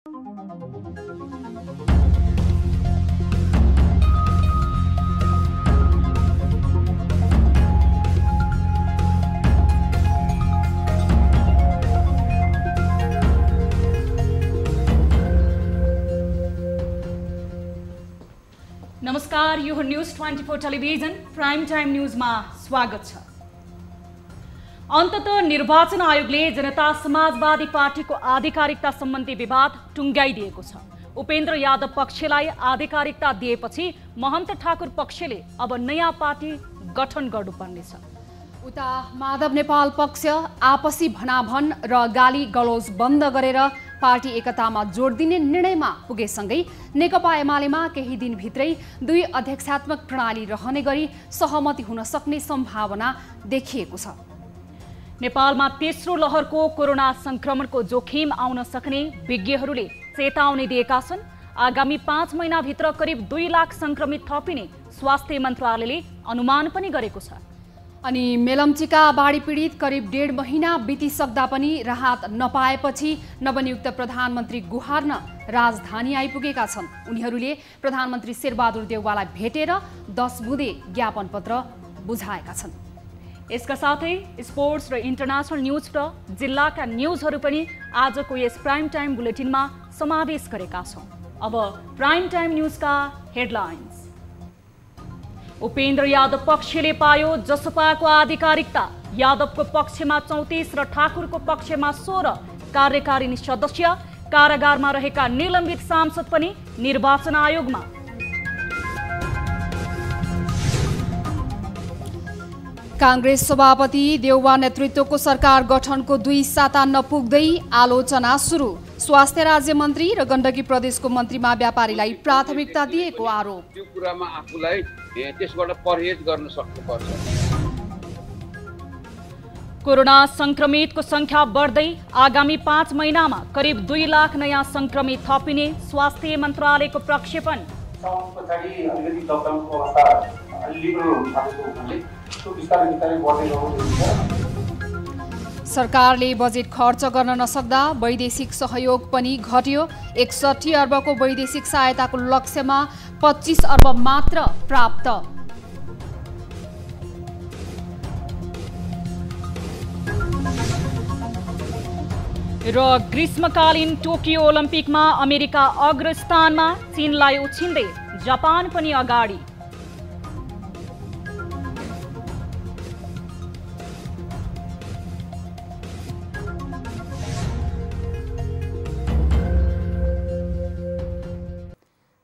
नमस्कार, यो हो न्यूज 24 टेलिभिजन प्राइम टाइम न्यूजमा स्वागत छ। अन्ततः निर्वाचन आयोगले जनता समाजवादी पार्टीको आधिकारिकता सम्बन्धी विवाद टुङ्गाइदिएको छ। उपेन्द्र यादव पक्षलाई आधिकारिकता दिएपछि महन्त ठाकुर पक्षले अब नयाँ पार्टी गठन गर्नुपर्नेछ। उता माधव नेपाल पक्ष आपसी भनाभन र गाली गलौज बन्द गरेर पार्टी एकतामा जोड दिने निर्णयमा पुगेसँगै नेकपा एमालेमा केही दिनभित्रै दुई अध्यक्षात्मक प्रणाली रहने गरी सहमति हुन सक्ने सम्भावना देखिएको छ। नेपालमा तेस्रो लहरको कोरोना संक्रमणको जोखिम आउन सक्ने विज्ञहरूले चेतावनी दिएका छन्। आगामी 5 महिनाभित्र करिब 2 लाख संक्रमित थपिने स्वास्थ्य मन्त्रालयले अनुमान पनि गरेको छ। अनि मेलम्चीका बाढी पीडित करिब 1.5 महिना बितिसक्दा पनि राहत नपाएपछि नवनियुक्त प्रधानमन्त्री गुहार्न राजधानी आइपुगेका छन्। उनीहरूले प्रधानमन्त्री शेरबहादुर देउवालाई भेटेर 10 बुँदे ज्ञापन पत्र बुझाएका छन्। यसका साथै स्पोर्ट्स र इन्टरनेसनल न्यूज र जिल्लाका न्यूजहरू पनि आजको यस प्राइम टाइम बुलेटिनमा समावेश गरेका छौं। अब प्राइम टाइम न्यूजका हेडलाइन्स। उपेन्द्र यादव पक्षले पायो जसपाको आधिकारिकता। यादवको पक्षमा 34 र ठाकुरको पक्षमा 16 कार्यकारिणी सदस्य। कारागारमा रहेका निलम्बित सांसद पनि निर्वाचन आयोगमा। कांग्रेस सभापति देउवा नेतृत्वको सरकार गठनको 2 साता नपुग्दै आलोचना सुरु। स्वास्थ्य राज्य मन्त्री र गण्डकी प्रदेशको मन्त्रीमा व्यापारीलाई प्राथमिकता दिएको आरोप। त्यो कुरामा आफूलाई त्यसबाट परहेज गर्न सक्नुपर्छ। कोरोना संक्रमितको संख्या बढ्दै आगामी 5 महिनामा करिब 2 लाख नयाँ संक्रमित थपिने स्वास्थ्य मन्त्रालयको प्रक्षेपण। सरकारले बजेट खर्च गर्न नसक्दा वैदेशिक सहयोग पनि घट्यो। 61 अर्बको वैदेशिक सहायताको लक्ष्यमा 25 अर्ब मात्र प्राप्त। र ग्रीष्मकालीन टोकियो ओलम्पिकमा अमेरिका अग्रस्थानमा, चीनलाई उछिन्दै जापान पनि अगाडि।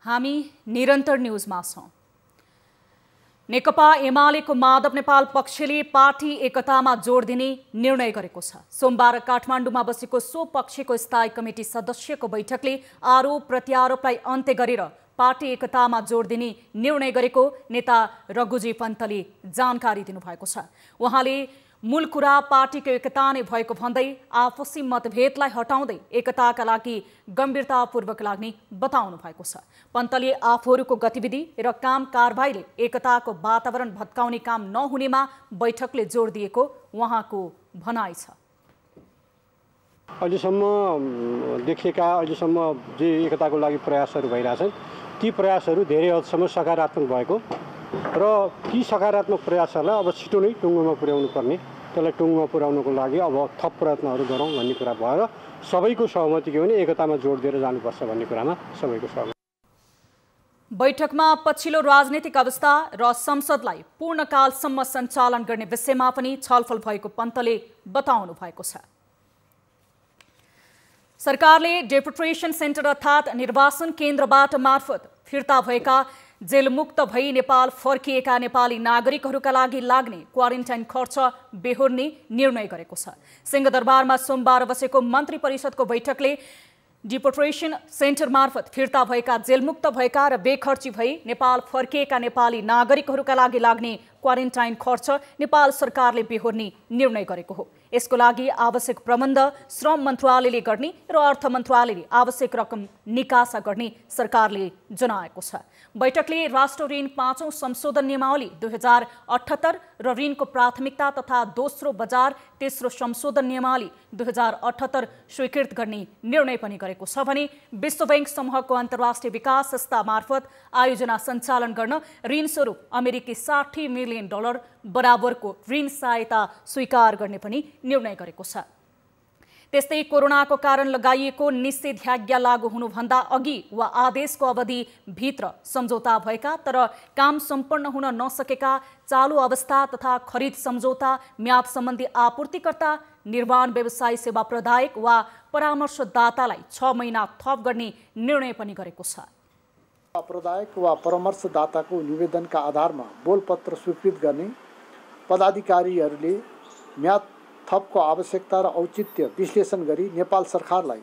हामी निरन्तर न्यूजमा छौं। नेकपा एमालेको माधव नेपाल पक्षले पार्टी एकतामा जोड दिने निर्णय गरेको छ। सोमबार काठमाडौँमा बसेको सो पक्षको स्थायी कमिटी सदस्यको बैठकले आरोप प्रत्यारोपलाई अन्त्य गरेर पार्टी एकतामा जोड दिने निर्णय गरेको नेता रघुजी पन्तले जानकारी दिनुभएको छ। उहाँले मूल कुरा पार्टीको एकता नै भएको भन्दै आपसी मतभेदलाई हटाउँदै एकताका लागि गम्भीरतापूर्वक लाग्ने बताउनु भएको छ। पन्तले आफूहरूको गतिविधि र काम कारबाहीले एकताको वातावरण भत्काउने काम नहुनेमा बैठकले जोड दिएको उहाँको भनाइ छ। अहिलेसम्म देखिएका जे एकताको लागि प्रयासहरू भइरहेछन् ती प्रयासहरू धेरै हदसम्म सकारात्मक भएको र ती सकारात्मक प्रयासहरूलाई अब छिटो नै टुङ्गोमा पुर्याउनु पर्ने, त्यसलाई टुङ्गोमा पुर्याउनको लागि अब थप प्रयत्नहरू गरौँ भन्ने कुरा भएर सबैको सहमति के भने एकतामा जोड दिएर जानुपर्छ भन्ने कुरामा सबैको सहमति। बैठकमा पछिल्लो राजनीतिक अवस्था र संसदलाई पूर्णकालसम्म सञ्चालन गर्ने विषयमा पनि छलफल भएको पन्तले बताउनु भएको छ। सरकारले डेपुटेसन सेन्टर अर्थात् निर्वाचन केन्द्रबाट मार्फत फिर्ता भएका जेलमुक्त भई नेपाल फर्किएका नेपाली नागरिकहरूका लागि लाग्ने क्वारेन्टाइन खर्च बेहोर्ने निर्णय गरेको छ। सिंहदरबारमा सोमबार बसेको मन्त्री परिषदको बैठकले डिपोर्टेसन सेन्टर मार्फत फिर्ता भएका जेलमुक्त भएका र बेखर्ची भई नेपाल फर्किएका नेपाली नागरिकहरूका लागि लाग्ने क्वारेन्टाइन खर्च नेपाल सरकारले बेहोर्ने निर्णय गरेको हो। यसको लागि आवश्यक प्रबन्ध श्रम मन्त्रालयले गर्ने र अर्थ मन्त्रालयले आवश्यक रकम निकासा गर्ने सरकारले जनाएको छ। बैठकले राष्ट्र ऋण 5औं संशोधन नियमावली 2078 र ऋणको प्राथमिकता तथा दोस्रो बजार तेस्रो संशोधन नियमावली 2078 स्वीकृत गर्ने निर्णय पनि गरेको छ भने विश्व बैंक समूहको अन्तर्राष्ट्रिय विकास संस्था मार्फत आयोजना सञ्चालन गर्न ऋण स्वरूप अमेरिकी $60 मिलियन बराबरको ऋण सहायता स्वीकार गर्ने पनि निर्णय गरेको छ। त्यस्तै कोरोनाको कारण लगाइएको निषेधाज्ञा लागू हुनुभन्दा अघि वा आदेशको अवधि भित्र सम्झौता भएका तर काम सम्पन्न हुन नसकेका चालु अवस्था तथा खरिद सम्झौता म्याद सम्बन्धी आपूर्तिकर्ता निर्माण व्यवसायी सेवा प्रदायक वा परामर्शदातालाई 6 महिना थप गर्ने निर्णय पनि गरेको छ। प्रदायक वा परामर्शदाताको निवेदनका आधारमा बोलपत्र स्वीकृत गर्ने पदाधिकारीहरूले म्याद थपको आवश्यकता र औचित्य विश्लेषण गरी नेपाल सरकारलाई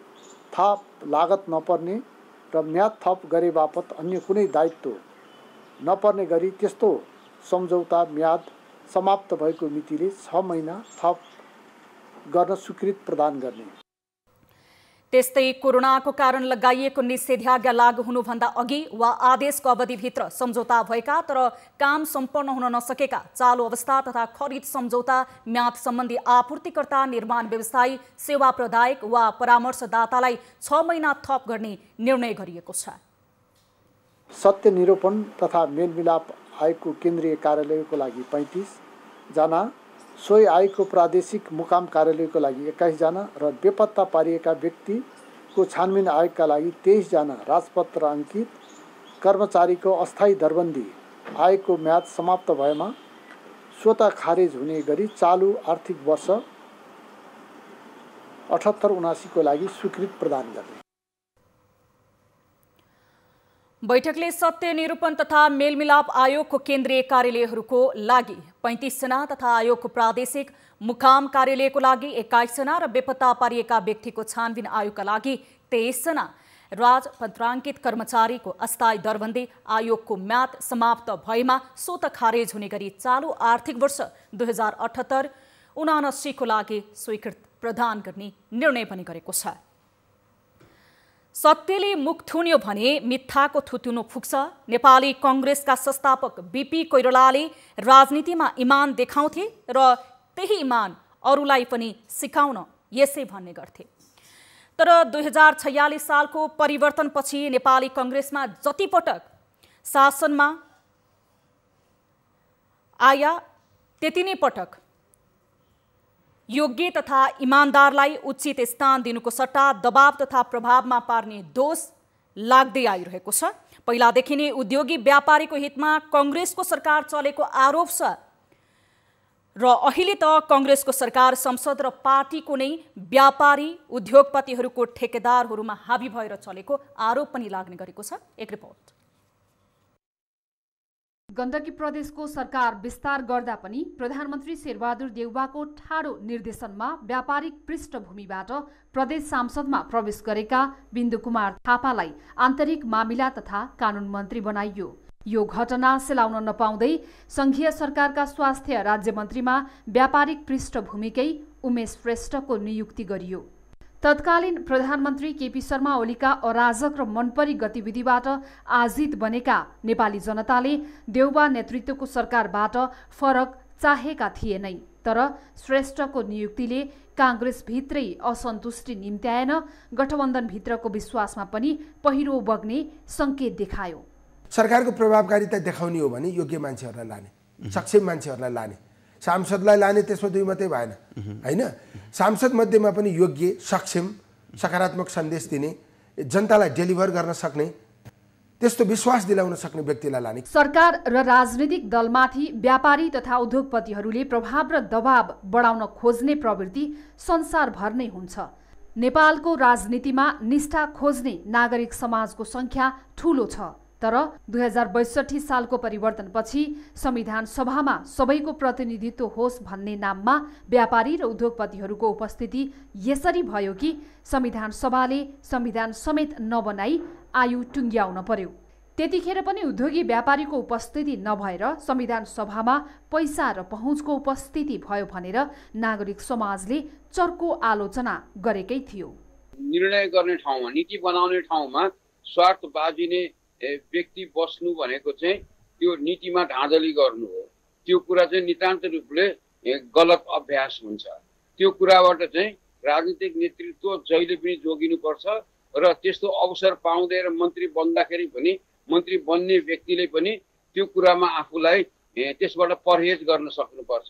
थप लागत नपर्ने र म्याद थप गरे बापत अन्य कुनै दायित्व नपर्ने गरी त्यस्तो सम्झौता म्याद समाप्त भएको मितिले 6 महिना थप गर्न स्वीकृति प्रदान गर्ने। त्यस्तै कोरोनाको कारण लगाइएको निषेधाज्ञा लागू हुनुभन्दा अघि वा आदेशको अवधिभित्र सम्झौता भएका तर काम सम्पन्न हुन नसकेका चालु अवस्था तथा खरिद सम्झौता म्याद सम्बन्धी आपूर्तिकर्ता निर्माण व्यवसायी सेवा प्रदायक वा परामर्शदातालाई 6 महिना थप गर्ने निर्णय गरिएको छ। सत्य निरूपण तथा मेलमिलाप आयोगको केन्द्रीय कार्यालयको लागि 35 जना, सोही आयोगको प्रादेशिक मुकाम कार्यालयको लागि 21 जना र बेपत्ता पारिएका व्यक्तिको छानबिन आयोगका लागि 23 जना राजपत्र अङ्कित कर्मचारीको अस्थायी दरबन्दी आयोगको म्याद समाप्त भएमा स्वतः खारेज हुने गरी चालु आर्थिक वर्ष 78-79 को लागि स्वीकृति प्रदान गर्ने। बैठकले सत्य निरूपण तथा मेलमिलाप आयोगको केन्द्रीय कार्यालयहरूको लागि 35 जना तथा आयोगको प्रादेशिक मुकाम कार्यालयको लागि 21 जना र बेपत्ता पारिएका व्यक्तिको छानबिन आयोगका लागि 23 जना राजपत्राङ्कित कर्मचारीको अस्थायी दरबन्दी आयोगको म्याद समाप्त भएमा स्वतः खारेज हुने गरी चालु आर्थिक वर्ष 2078-79 को लागि स्वीकृति प्रदान गर्ने निर्णय पनि गरेको छ। सत्यले मुख थुन्यो भने मिथ्याको थुत्युनो पुग्छ। नेपाली कांग्रेसका संस्थापक बीपी कोइरालाले राजनीतिमा इमान देखाउँथे र त्यही इमान अरूलाई पनि सिकाउन यसै भन्ने गर्थे। तर 2046 सालको परिवर्तनपछि नेपाली कांग्रेसमा जति पटक शासनमा आया त्यति नै पटक योग्य तथा इमानदारलाई उचित स्थान दिनुको सट्टा दबाव तथा प्रभावमा पार्ने दोष लाग्दै आइरहेको छ। पहिलादेखि नै उद्योगी व्यापारीको हितमा कांग्रेसको सरकार चलेको आरोप छ र अहिले त कांग्रेसको सरकार संसद र पार्टीको नै व्यापारी उद्योगपतिहरूको ठेकेदारहरूमा हावी भएर चलेको आरोप पनि लाग्ने गरेको छ। एक रिपोर्ट। गण्डकी प्रदेशको सरकार विस्तार गर्दा पनि प्रधानमन्त्री शेरबहादुर देउवाको ठाडो निर्देशनमा व्यापारिक पृष्ठभूमिबाट प्रदेश सांसदमा प्रवेश गरेका बिन्दु कुमार थापालाई आन्तरिक मामिला तथा कानून मन्त्री बनाइयो। यो घटना सेलाउन नपाउँदै संघीय सरकारका स्वास्थ्य राज्यमन्त्रीमा व्यापारिक पृष्ठभूमिकै उमेश श्रेष्ठको नियुक्ति गरियो। तत्कालीन प्रधानमन्त्री केपी शर्मा ओलीका अराजक र मनपरी गतिविधिबाट आजित बनेका नेपाली जनताले देउवा नेतृत्वको सरकारबाट फरक चाहेका थिएनै। तर श्रेष्ठको नियुक्तिले कांग्रेसभित्रै असन्तुष्टि निम्त्याएन, गठबन्धनभित्रको विश्वासमा पनि पहिरो बग्ने संकेत देखायो। सरकारको प्रभावकारिता देखाउने हो भने योग्य मान्छेहरूलाई लाने, सक्षम मान्छेहरूलाई लाने, सांसदलाई लाने त्यसमा दुई मात्रै भएन हैन। सांसद मध्येमा पनि योग्य, सक्षम, सकारात्मक सन्देश दिने, जनतालाई डेलिभर गर्न सक्ने, त्यस्तो विश्वास दिलाउन सक्ने व्यक्तिलाई लाने। सरकार र राजनीतिक दलमाथि व्यापारी तथा उद्योगपतिहरूले प्रभाव र दबाव बढाउन खोज्ने प्रवृत्ति संसारभर नै हुन्छ। नेपालको राजनीतिमा निष्ठा खोज्ने नागरिक समाजको संख्या ठूलो छ। तर 2062 सालको परिवर्तनपछि संविधान सभामा सबैको प्रतिनिधित्व होस् भन्ने नाममा व्यापारी र उद्योगपतिहरूको उपस्थिति यसरी भयो कि संविधान सभाले संविधान समेत नबनाई आयु टुङ्ग्याउन पर्यो। त्यतिखेर पनि उद्योगी व्यापारीको उपस्थिति नभएर संविधान सभामा पैसा र पहुँचको उपस्थिति भयो भनेर नागरिक समाजले चर्को आलोचना गरेकै थियो। निर्णय गर्ने ठाउँमा, नीति बनाउने ठाउँमा स्वार्थबाजी नै व्यक्ति बस्नु भनेको चाहिँ त्यो नीतिमा धाँधली गर्नु हो। त्यो कुरा चाहिँ नितान्त रूपले गलत अभ्यास हुन्छ। त्यो कुराबाट चाहिँ राजनीतिक नेतृत्व जहिले पनि जोगिनुपर्छ र त्यस्तो अवसर पाउँदै र मन्त्री बन्दाखेरि पनि मन्त्री बन्ने व्यक्तिले पनि त्यो कुरामा आफूलाई त्यसबाट परहेज गर्न सक्नुपर्छ।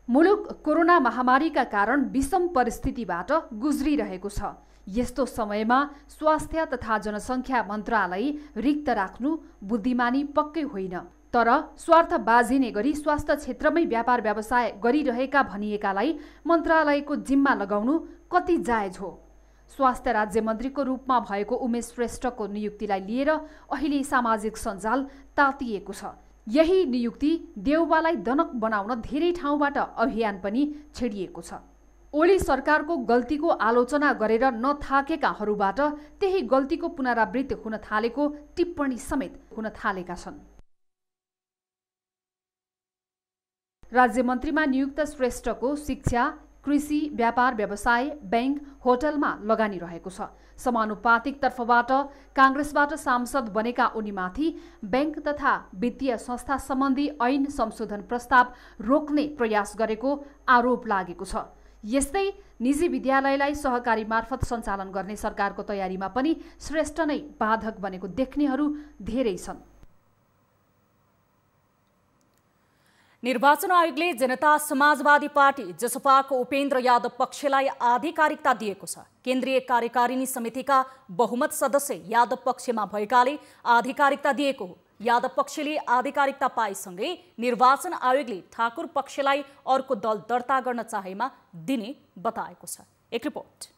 मुलुक कोरोना महामारीका कारण विषम परिस्थितिबाट गुज्रिरहेको छ। यस्तो समयमा स्वास्थ्य तथा जनसङ्ख्या मन्त्रालय रिक्त राख्नु बुद्धिमानी पक्कै होइन। तर स्वार्थ बाजिने गरी स्वास्थ्य क्षेत्रमै व्यापार व्यवसाय गरिरहेका भनिएकालाई मन्त्रालयको जिम्मा लगाउनु कति जायज हो? स्वास्थ्य राज्य मन्त्रीको रूपमा भएको उमेश श्रेष्ठको नियुक्तिलाई लिएर अहिले सामाजिक सञ्जाल तातिएको छ। यही नियुक्ति देउबालाई दनक बनाउन धेरै ठाउँबाट अभियान पनि छेडिएको छ। ओली सरकारको गल्तीको आलोचना गरेर नथाकेकाहरूबाट त्यही गल्तीको पुनरावृत्ति हुन थालेको टिप्पणी समेत हुन थालेका छन्। राज्यमन्त्रीमा नियुक्त श्रेष्ठको शिक्षा, कृषि, व्यापार व्यवसाय, बैंक, होटलमा लगानी रहेको छ। समानुपातिक तर्फबाट काङ्ग्रेसबाट सांसद बनेका उनीमाथि बैंक तथा वित्तीय संस्था सम्बन्धी ऐन संशोधन प्रस्ताव रोक्ने प्रयास गरेको आरोप लागेको छ। यस्तै निजी विद्यालयलाई सहकारी मार्फत सञ्चालन गर्ने सरकारको तयारीमा पनि श्रेष्ठ नै बाधक बनेको देख्नेहरू धेरै छन्। निर्वाचन आयोगले जनता समाजवादी पार्टी जसपाको उपेन्द्र यादव पक्षलाई आधिकारिकता दिएको छ। केन्द्रीय कार्यकारिणी समितिका बहुमत सदस्य यादव पक्षमा भएकाले आधिकारिकता दिएको हो। यादव पक्षले आधिकारिकता पाएसँगै निर्वाचन आयोगले ठाकुर पक्षलाई अर्को दल दर्ता गर्न चाहेमा दिने बताएको छ। एक रिपोर्ट।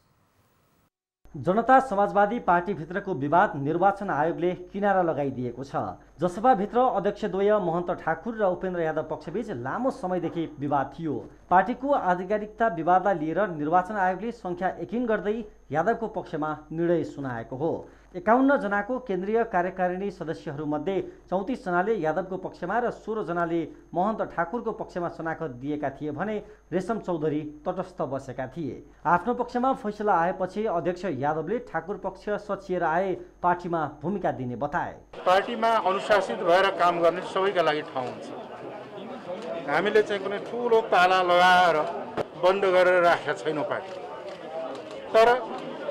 जनता समाजवादी पार्टीभित्रको विवाद निर्वाचन आयोगले किनारा लगाइदिएको छ। जसपाभित्र अध्यक्षद्वय महन्त ठाकुर र उपेन्द्र यादव पक्षबीच लामो समयदेखि विवाद थियो। पार्टीको आधिकारिकता विवादलाई लिएर निर्वाचन आयोगले संख्या एकिन गर्दै यादवको पक्षमा निर्णय सुनाएको हो। 51 जनाको केन्द्रीय कार्यकारिणी सदस्यहरूमध्ये 34 जनाले यादवको पक्षमा र 16 जनाले महन्त ठाकुरको पक्षमा शनाखत दिएका थिए भने रेशम चौधरी तटस्थ बसेका थिए। आफ्नो पक्षमा फैसला आएपछि अध्यक्ष यादवले ठाकुर पक्ष सचिएर आए पार्टीमा भूमिका दिने बताए। पार्टीमा अनुशासित भएर काम गर्ने सबैका लागि ठाउँ हुन्छ। हामीले चाहिँ कुनै ठुलो ताला लगाएर बन्द गरेर राखेका छैनौँ पार्टी। तर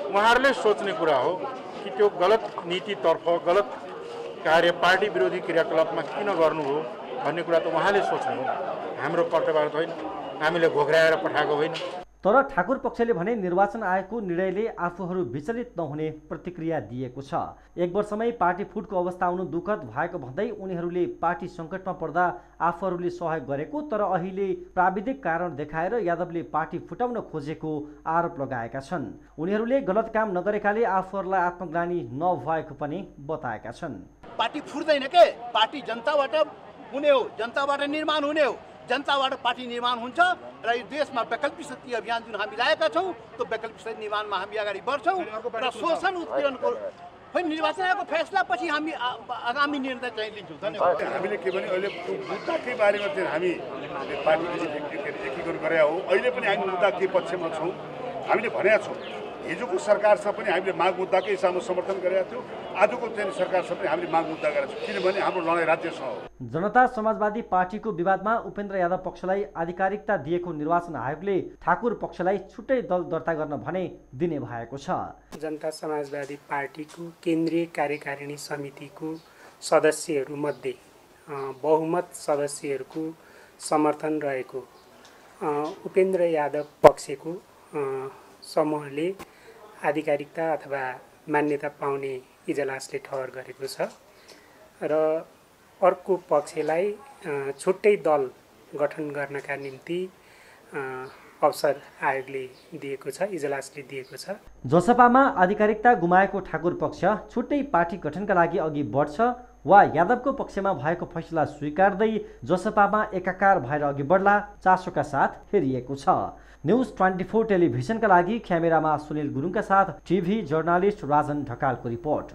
उहाँहरूले सोच्ने कुरा हो कि त्यो गलत नीतितर्फ गलत कार्य पार्टी विरोधी क्रियाकलापमा किन गर्नु हो भन्ने कुरा त उहाँले सोच्नु हो, हाम्रो पक्षबाट होइन, हामीले घोघराएर पठाएको होइन। तर ठाकुर पक्षले भने निर्वाचन आयोगको निर्णयले आफूहरू विचलित नहुने प्रतिक्रिया दिएको छ। 1 वर्षमै पार्टी फुटको अवस्था आउनु दुःखद भएको भन्दै उनीहरूले पार्टी सङ्कटमा पर्दा आफूहरूले सहयोग गरेको तर अहिले प्राविधिक कारण देखाएर यादवले पार्टी फुटाउन खोजेको आरोप लगाएका छन्। उनीहरूले गलत काम नगरेकाले आफूहरूलाई आत्मग्लानी नभएको पनि बताएका छन्। पार्टी फुट्दैन के, पार्टी जनताबाट हुने हो, जनताबाट निर्माण हुने हो, जनताबाट पार्टी निर्माण हुन्छ र यो देशमा वैकल्पिक शक्ति अभियान जुन हामी ल्याएका छौँ त्यो वैकल्पिक शक्ति निर्माणमा हामी अगाडि बढ्छौँ र शोषण उत्पीडनको निर्वाचन आयोगको फैसलापछि हामी आगामी निर्णय चाहिँ लिन्छौँ। धन्यवाद। हामीले के भने अहिले मुद्दाकै बारेमा चाहिँ हामी पार्टी एकीकरण गरे हो। अहिले पनि हामी मुद्दा के पक्षमा छौँ हामीले भनेका छौँ। हिजोको सरकारसँग पनि हामीले माग मुद्दाकै हिसाबमा समर्थन गरेका थियौँ। आजको चाहिँ सरकारसँग पनि हामीले माग मुद्दा गरेका छौँ, किनभने हाम्रो लडाइँ राज्यसँग हो। जनता समाजवादी पार्टीको विवादमा उपेन्द्र यादव पक्षलाई आधिकारिकता दिएको निर्वाचन आयोगले ठाकुर पक्षलाई छुट्टै दल दर्ता गर्न भने दिने भएको छ। जनता समाजवादी पार्टीको केन्द्रीय कार्यकारिणी समितिको सदस्यहरूमध्ये बहुमत सदस्यहरूको समर्थन रहेको उपेन्द्र यादव पक्षको समूहले आधिकारिकता अथवा मान्यता पाउने इजलासले ठहर गरेको छ र अर्को पक्षलाई छुट्टै दल गठन गर्नका निम्ति अवसर आयोगले दिएको छ, इजलासले दिएको छ। जसपामा आधिकारिकता गुमाएको ठाकुर पक्ष छुट्टै पार्टी गठनका लागि अघि बढ्छ वा यादवको पक्षमा भएको फैसला स्वीकार्दै जसपामा एकाकार भएर अघि बढ्ला चासोका साथ हेरिएको छ। न्युज 24 टेलिभिजनका लागि क्यामेरामा सुनिल गुरुङका साथ टिभी जर्नलिस्ट राजन ढकालको रिपोर्ट।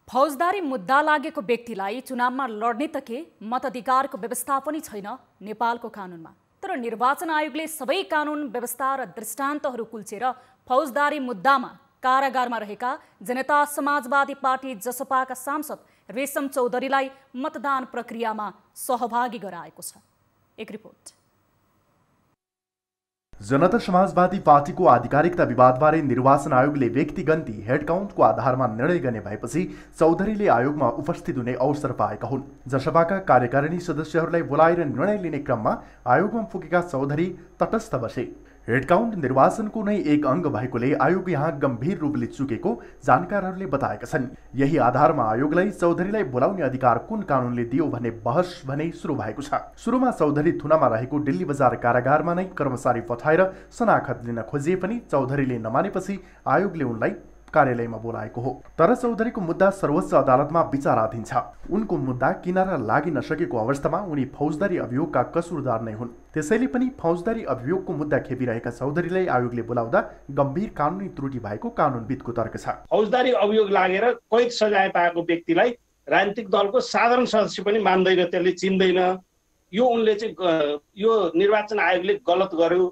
फौजदारी मुद्दा लागेको व्यक्तिलाई चुनावमा लड्ने त के मताधिकारको व्यवस्था पनि छैन नेपालको कानुनमा। तर निर्वाचन आयोगले सबै कानुन व्यवस्था र दृष्टान्तहरू कुल्चेर फौजदारी मुद्दामा कारागारमा रहेका जनता समाजवादी पार्टी जसपाका सांसद रेशम चौधरीलाई मतदान प्रक्रियामा सहभागी गराएको छ। एक रिपोर्ट। जनता समाजवादी पार्टीको आधिकारिकता विवादबारे निर्वाचन आयोगले व्यक्तिगन्ती हेडकाउन्टको आधारमा निर्णय गर्ने भएपछि चौधरीले आयोगमा उपस्थित हुने अवसर पाएका हुन्। जसपाका कार्यकारिणी सदस्यहरूलाई बोलाएर निर्णय लिने क्रममा आयोगमा पुगेका चौधरी तटस्थ बसे। हेडकाउन्ट निर्वाचनको नै एक अङ्ग भएकोले आयोग यहाँ गम्भीर रूपले चुकेको जानकारहरूले बताएका छन्। यही आधारमा आयोगलाई चौधरीलाई बोलाउने अधिकार कुन कानुनले दियो भन्ने बहस भने सुरु भएको छ। सुरुमा चौधरी थुनामा रहेको दिल्ली बजार कारागारमा नै कर्मचारी पठाएर शनाखत लिन खोजिए पनि चौधरीले नमानेपछि आयोगले उनलाई कार्यालयमा बोलाएको हो। तर चौधरीको मुद्दा सर्वोच्च अदालतमा विचाराधीन छ। उनको मुद्दा किनारा लागि नसकेको अवस्थामा उनी फौजदारी अभियोगका कसुरदार नै हुन्। त्यसैले पनि फौजदारी अभियोगको मुद्दा खेपिरहेका चौधरीलाई आयोगले बोलाउँदा गम्भीर कानुनी त्रुटि भएको कानुनविदको तर्क छ। फौजदारी अभियोग लागेर कैद सजाय पाएको व्यक्तिलाई राजनीतिक दलको साधारण सदस्य पनि मान्दैन, त्यसले चिन्दैन। यो उनले चाहिँ यो निर्वाचन आयोगले गलत गर्यो।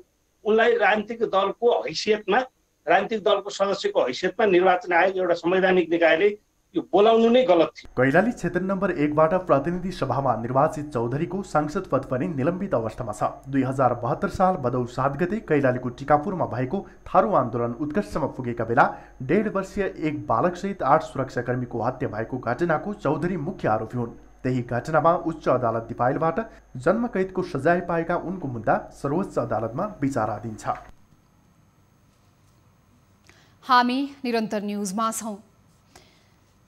उनलाई राजनीतिक दलको हैसियतमा, राजनीतिक दलको सदस्यको हैसियतमा निर्वाचन आयोग एउटा संवैधानिक निकायले यो बोलाउनु नै गलत थियो। कैलाली क्षेत्र नम्बर 1 बाट प्रतिनिधि सभामा निर्वाचित चौधरीको सांसद पद पनि निलम्बित अवस्थामा छ। 2072 साल भदौ 7 गते कैलालीको टिकापुरमा भएको थारू आन्दोलन उत्कर्षमा पुगेका बेला 1.5 वर्षीय एक बालकसहित 8 सुरक्षाकर्मीको हत्या भएको घटनाको चौधरी मुख्य आरोपी हुन्। त्यही घटनामा उच्च अदालत दिपायलबाट जन्मकैदको सजाय पाएका उनको मुद्दा सर्वोच्च अदालतमा विचाराधीन छ। हामी निरन्तर न्युजमा छौं।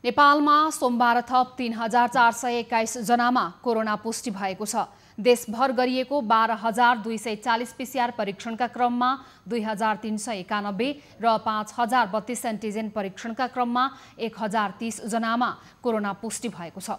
नेपालमा सोमबार थप 3421 जनामा कोरोना पुष्टि भएको छ। देशभर गरिएको 12240 पीसीआर परीक्षणका क्रममा 2391 र 5032 एन्टिजेन परीक्षणका क्रममा 1030 जनामा कोरोना पुष्टि भएको छ।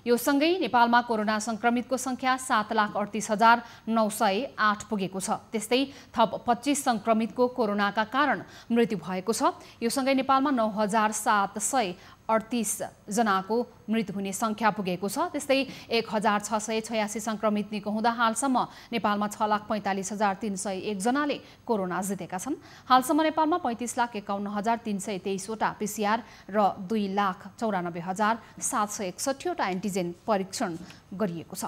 यो सँगै नेपालमा कोरोना संक्रमितको संख्या 7,38,908 पुगेको छ। त्यस्तै थप 25 संक्रमितको कोरोनाका कारण मृत्यु भएको छ। यो सँगै नेपालमा 9738 जनाको मृत्यु हुने संख्या पुगेको छ। त्यस्तै 1686 संक्रमित निको हुँदा हालसम्म नेपालमा 6,45,301 जनाले कोरोना जितेका छन्। हालसम्म नेपालमा 35,51,323 वटा पीसीआर र 2,94,761 वटा एन्टिजेन परीक्षण गरिएको छ।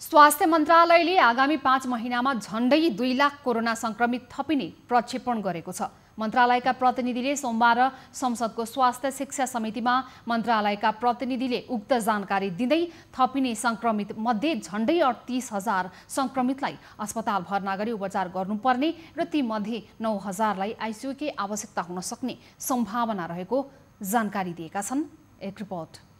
स्वास्थ्य मन्त्रालयले आगामी 5 महिनामा झण्डै 2 लाख कोरोना संक्रमित थपिने प्रक्षेपण गरेको छ। मन्त्रालयका प्रतिनिधिले सोमबार संसदको स्वास्थ्य शिक्षा समितिमा मन्त्रालयका प्रतिनिधिले उक्त जानकारी दिँदै थपिने संक्रमित मध्ये झण्डै 38,000 संक्रमितलाई अस्पताल भर्ना गरी उपचार गर्नुपर्ने र ती मध्ये 9,000लाई आइसियुकै आवश्यकता हुन सक्ने सम्भावना रहेको जानकारी दिएका छन्। एक रिपोर्ट।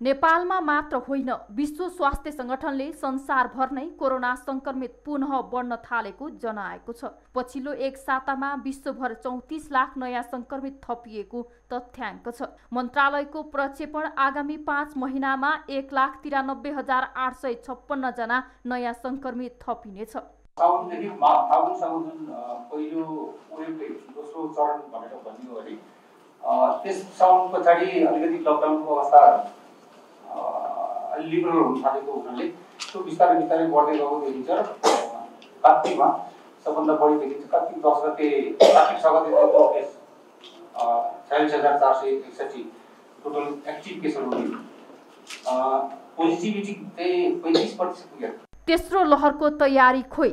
नेपालमा मात्र होइन, विश्व स्वास्थ्य संगठनले संसारभर नै कोरोना संक्रमित पुनः बढ्न थालेको जनाएको छ। पछिल्लो एक सातामा विश्वभर 34 लाख नयाँ संक्रमित थपिएको तथ्याङ्क छ। मन्त्रालयको प्रक्षेपण आगामी 5 महिनामा 1,93,856 जना नयाँ संक्रमित थपिनेछ। साउनदेखि फागुनसम्म जुन पहिलो वेभको दोस्रो चरण भनेर भनियो भने त्यस साउन पछाडि अलिकति लकडाउनको अवस्था लिबरल हुन थालेको हुनाले त्यो बिस्तारै बिस्तारै बढ्दै गएको देखिन्छ र कार्तिकमा सबभन्दा बढी देखिन्छ। कार्तिक 10 गते कार्तिक 6 गतेको केस 46,461 टोटल एक्टिभ केसहरू पोजिटिभिटी चाहिँ 35% पुग्यो। तेस्रो लहरको तयारी खोइ।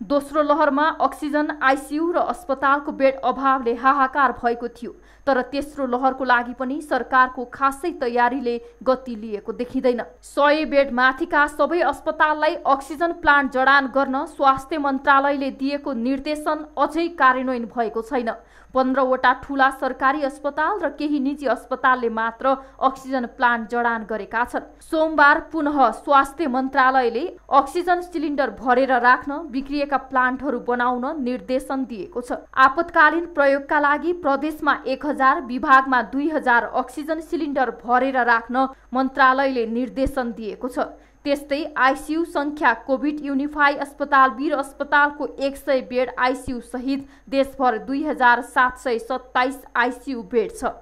दोस्रो लहरमा अक्सिजन, आइसियु र अस्पतालको बेड अभावले हाहाकार भएको थियो। तर तेस्रो लहरको लागि पनि सरकारको खासै तयारीले गति लिएको देखिँदैन। 100 बेड माथिका सबै अस्पताललाई अक्सिजन प्लान्ट जडान गर्न स्वास्थ्य मन्त्रालयले दिएको निर्देशन अझै कार्यान्वयन भएको छैन। 15 वटा ठूला सरकारी अस्पताल र केही निजी अस्पतालले मात्र अक्सिजन प्लान्ट जडान गरेका छन्। सोमबार पुनः स्वास्थ्य मन्त्रालयले अक्सिजन सिलिन्डर भरेर राख्न बिग्रिएका प्लान्टहरू बनाउन निर्देशन दिएको छ। आपतकालीन प्रयोगका लागि प्रदेशमा 1000, विभागमा 2000 अक्सिजन सिलिन्डर भरेर राख्न मन्त्रालयले निर्देशन दिएको छ। त्यस्तै आइसियु संख्या कोभिड युनिफाई अस्पताल वीर अस्पतालको 100 बेड आइसियु सहित देशभर 2727 आइसियु बेड छ।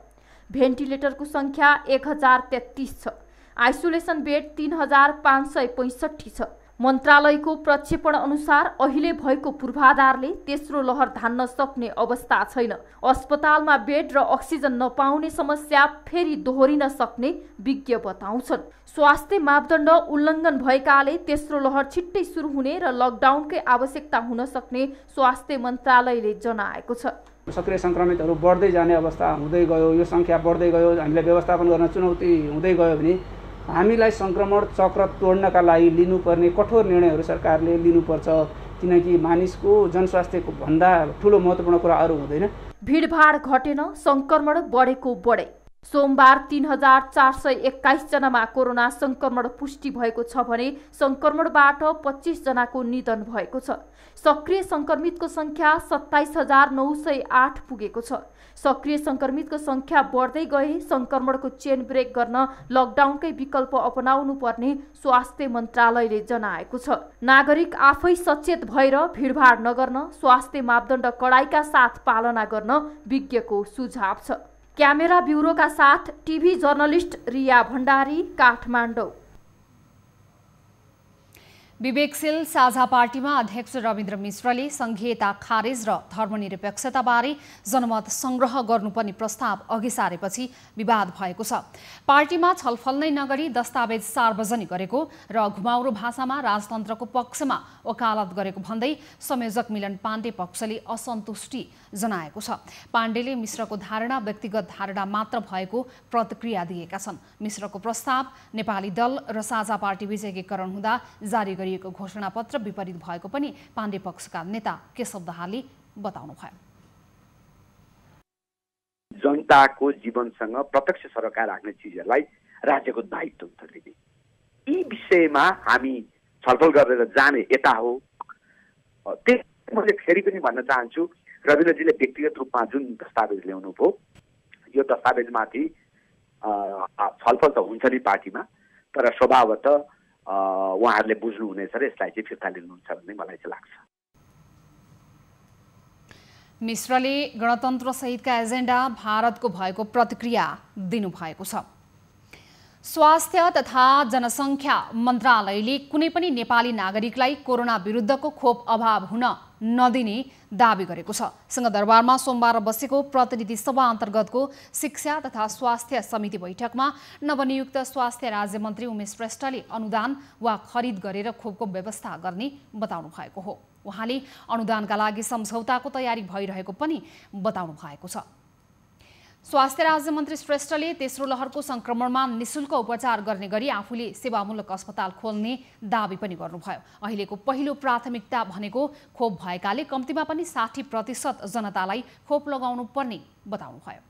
भेन्टिलेटरको संख्या 1033 छ। आइसोलेसन बेड 3565 छ। मन्त्रालयको प्रक्षेपण अनुसार अहिले भएको पूर्वाधारले तेस्रो लहर धान्न सक्ने अवस्था छैन। अस्पतालमा बेड र अक्सिजन नपाउने समस्या फेरि दोहोरिन सक्ने विज्ञ बताउँछन्। स्वास्थ्य मापदण्ड उल्लङ्घन भएकाले तेस्रो लहर छिट्टै सुरु हुने र लकडाउनकै आवश्यकता हुन सक्ने स्वास्थ्य मन्त्रालयले जनाएको छ। सक्रिय संक्रमितहरू बढ्दै जाने अवस्था हुँदै गयो, यो संख्या बढ्दै गयो, हामीलाई व्यवस्थापन गर्न चुनौती हुँदै गयो भने हामीलाई संक्रमण चक्र तोड्नका लागि लिनुपर्ने कठोर निर्णयहरू सरकारले लिनुपर्छ, किनकि मानिसको जनस्वास्थ्यको भन्दा ठुलो महत्त्वपूर्ण कुरा अरू हुँदैन। भिडभाड घटेन, संक्रमण बढेको बढे। सोमबार 3421 जनामा कोरोना संक्रमण पुष्टि भएको छ भने संक्रमणबाट 25 जनाको निधन भएको छ। सक्रिय संक्रमितको संख्या 27908 पुगेको छ। सक्रिय संक्रमितको संख्या बढ्दै गए संक्रमणको चेन ब्रेक गर्न लकडाउनकै विकल्प अपनाउनु पर्ने स्वास्थ्य मन्त्रालयले जनाएको छ। नागरिक आफै सचेत भएर भिडभाड नगर्न, स्वास्थ्य मापदण्ड कडाइका साथ पालना गर्न विज्ञको सुझाव छ। क्यामेरा ब्युरोका साथ टिभी जर्नलिस्ट रिया भण्डारी, काठमाडौँ। विवेकशील साझा पार्टीमा अध्यक्ष रविन्द्र मिश्रले संघीयता खारेज र धर्मनिरपेक्षताबारे जनमत संग्रह गर्नुपर्ने प्रस्ताव अघि सारेपछि विवाद भएको छ। पार्टीमा छलफल नै नगरी दस्तावेज सार्वजनिक गरेको र घुमाउरो भाषामा राजतन्त्रको पक्षमा वकालत गरेको भन्दै संयोजक मिलन पाण्डे पक्षले असन्तुष्टि जनाएको छ। पाण्डेले मिश्रको धारणा व्यक्तिगत धारणा मात्र भएको प्रतिक्रिया दिएका छन्। मिश्रको प्रस्ताव नेपाली दल र साझा पार्टी बीच एकीकरण हुँदा जारी गरिएको घोषणापत्र विपरीत भएको पनि पाण्डे पक्षका नेता केशव दाहालले बताउनुभयो। जनताको जीवनसँग प्रत्यक्ष सरकार राख्ने चिजहरूलाई राज्यको दायित्व हुन्छ लिने, यी विषयमा हामी छलफल गरेर जाने यता हो। त्यही मैले फेरि पनि भन्न चाहन्छु, रविन्द्रजीले व्यक्तिगत रूपमा जुन दस्तावेज ल्याउनु भयो, यो दस्तावेजमाथि छलफल त हुन्छ नि पार्टीमा, तर स्वभावतः उहाँहरूले बुझ्नुहुनेछ र यसलाई चाहिँ फिर्ता लिनुहुन्छ भन्ने मलाई चाहिँ लाग्छ। मिश्रले गणतन्त्र सहितका एजेन्डा भारतको भएको प्रतिक्रिया दिनुभएको छ। स्वास्थ्य तथा जनसङ्ख्या मन्त्रालयले कुनै पनि नेपाली नागरिकलाई कोरोना विरुद्धको खोप अभाव हुन नदिने दाबी गरेको छ। सिंहदरबारमा सोमबार बसेको प्रतिनिधि सभा अन्तर्गतको शिक्षा तथा स्वास्थ्य समिति बैठकमा नवनियुक्त स्वास्थ्य राज्यमन्त्री उमेश श्रेष्ठले अनुदान वा खरिद गरेर खोपको व्यवस्था गर्ने बताउनु भएको हो। उहाँले अनुदानका लागि सम्झौताको तयारी भइरहेको पनि बताउनु भएको छ। स्वास्थ्य राज्यमन्त्री श्रेष्ठले तेस्रो लहरको संक्रमणमा निशुल्क उपचार गर्ने गरी आफूले सेवामूलक अस्पताल खोल्ने दाबी पनि गर्नुभयो। अहिलेको पहिलो प्राथमिकता भनेको खोप भएकाले कम्तीमा पनि 60% जनतालाई खोप लगाउनु पर्ने बताउनुभयो।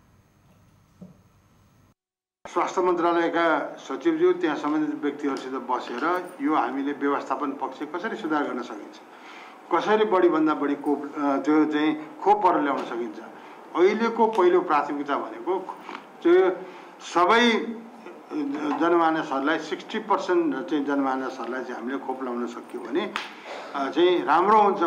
स्वास्थ्य मन्त्रालयका सचिवज्यू त्यहाँ सम्बन्धित व्यक्तिहरूसित बसेर यो हामीले व्यवस्थापन पक्ष कसरी सुधार गर्न सकिन्छ, कसरी बढीभन्दा बढी त्यो चाहिँ खोपहरू ल्याउन सकिन्छ। अहिलेको पहिलो प्राथमिकता भनेको चाहिँ सबै जनमानसहरूलाई 60% चाहिँ जनमानसहरूलाई चाहिँ हामीले खोप लगाउन सक्यो भने चाहिँ राम्रो हुन्छ।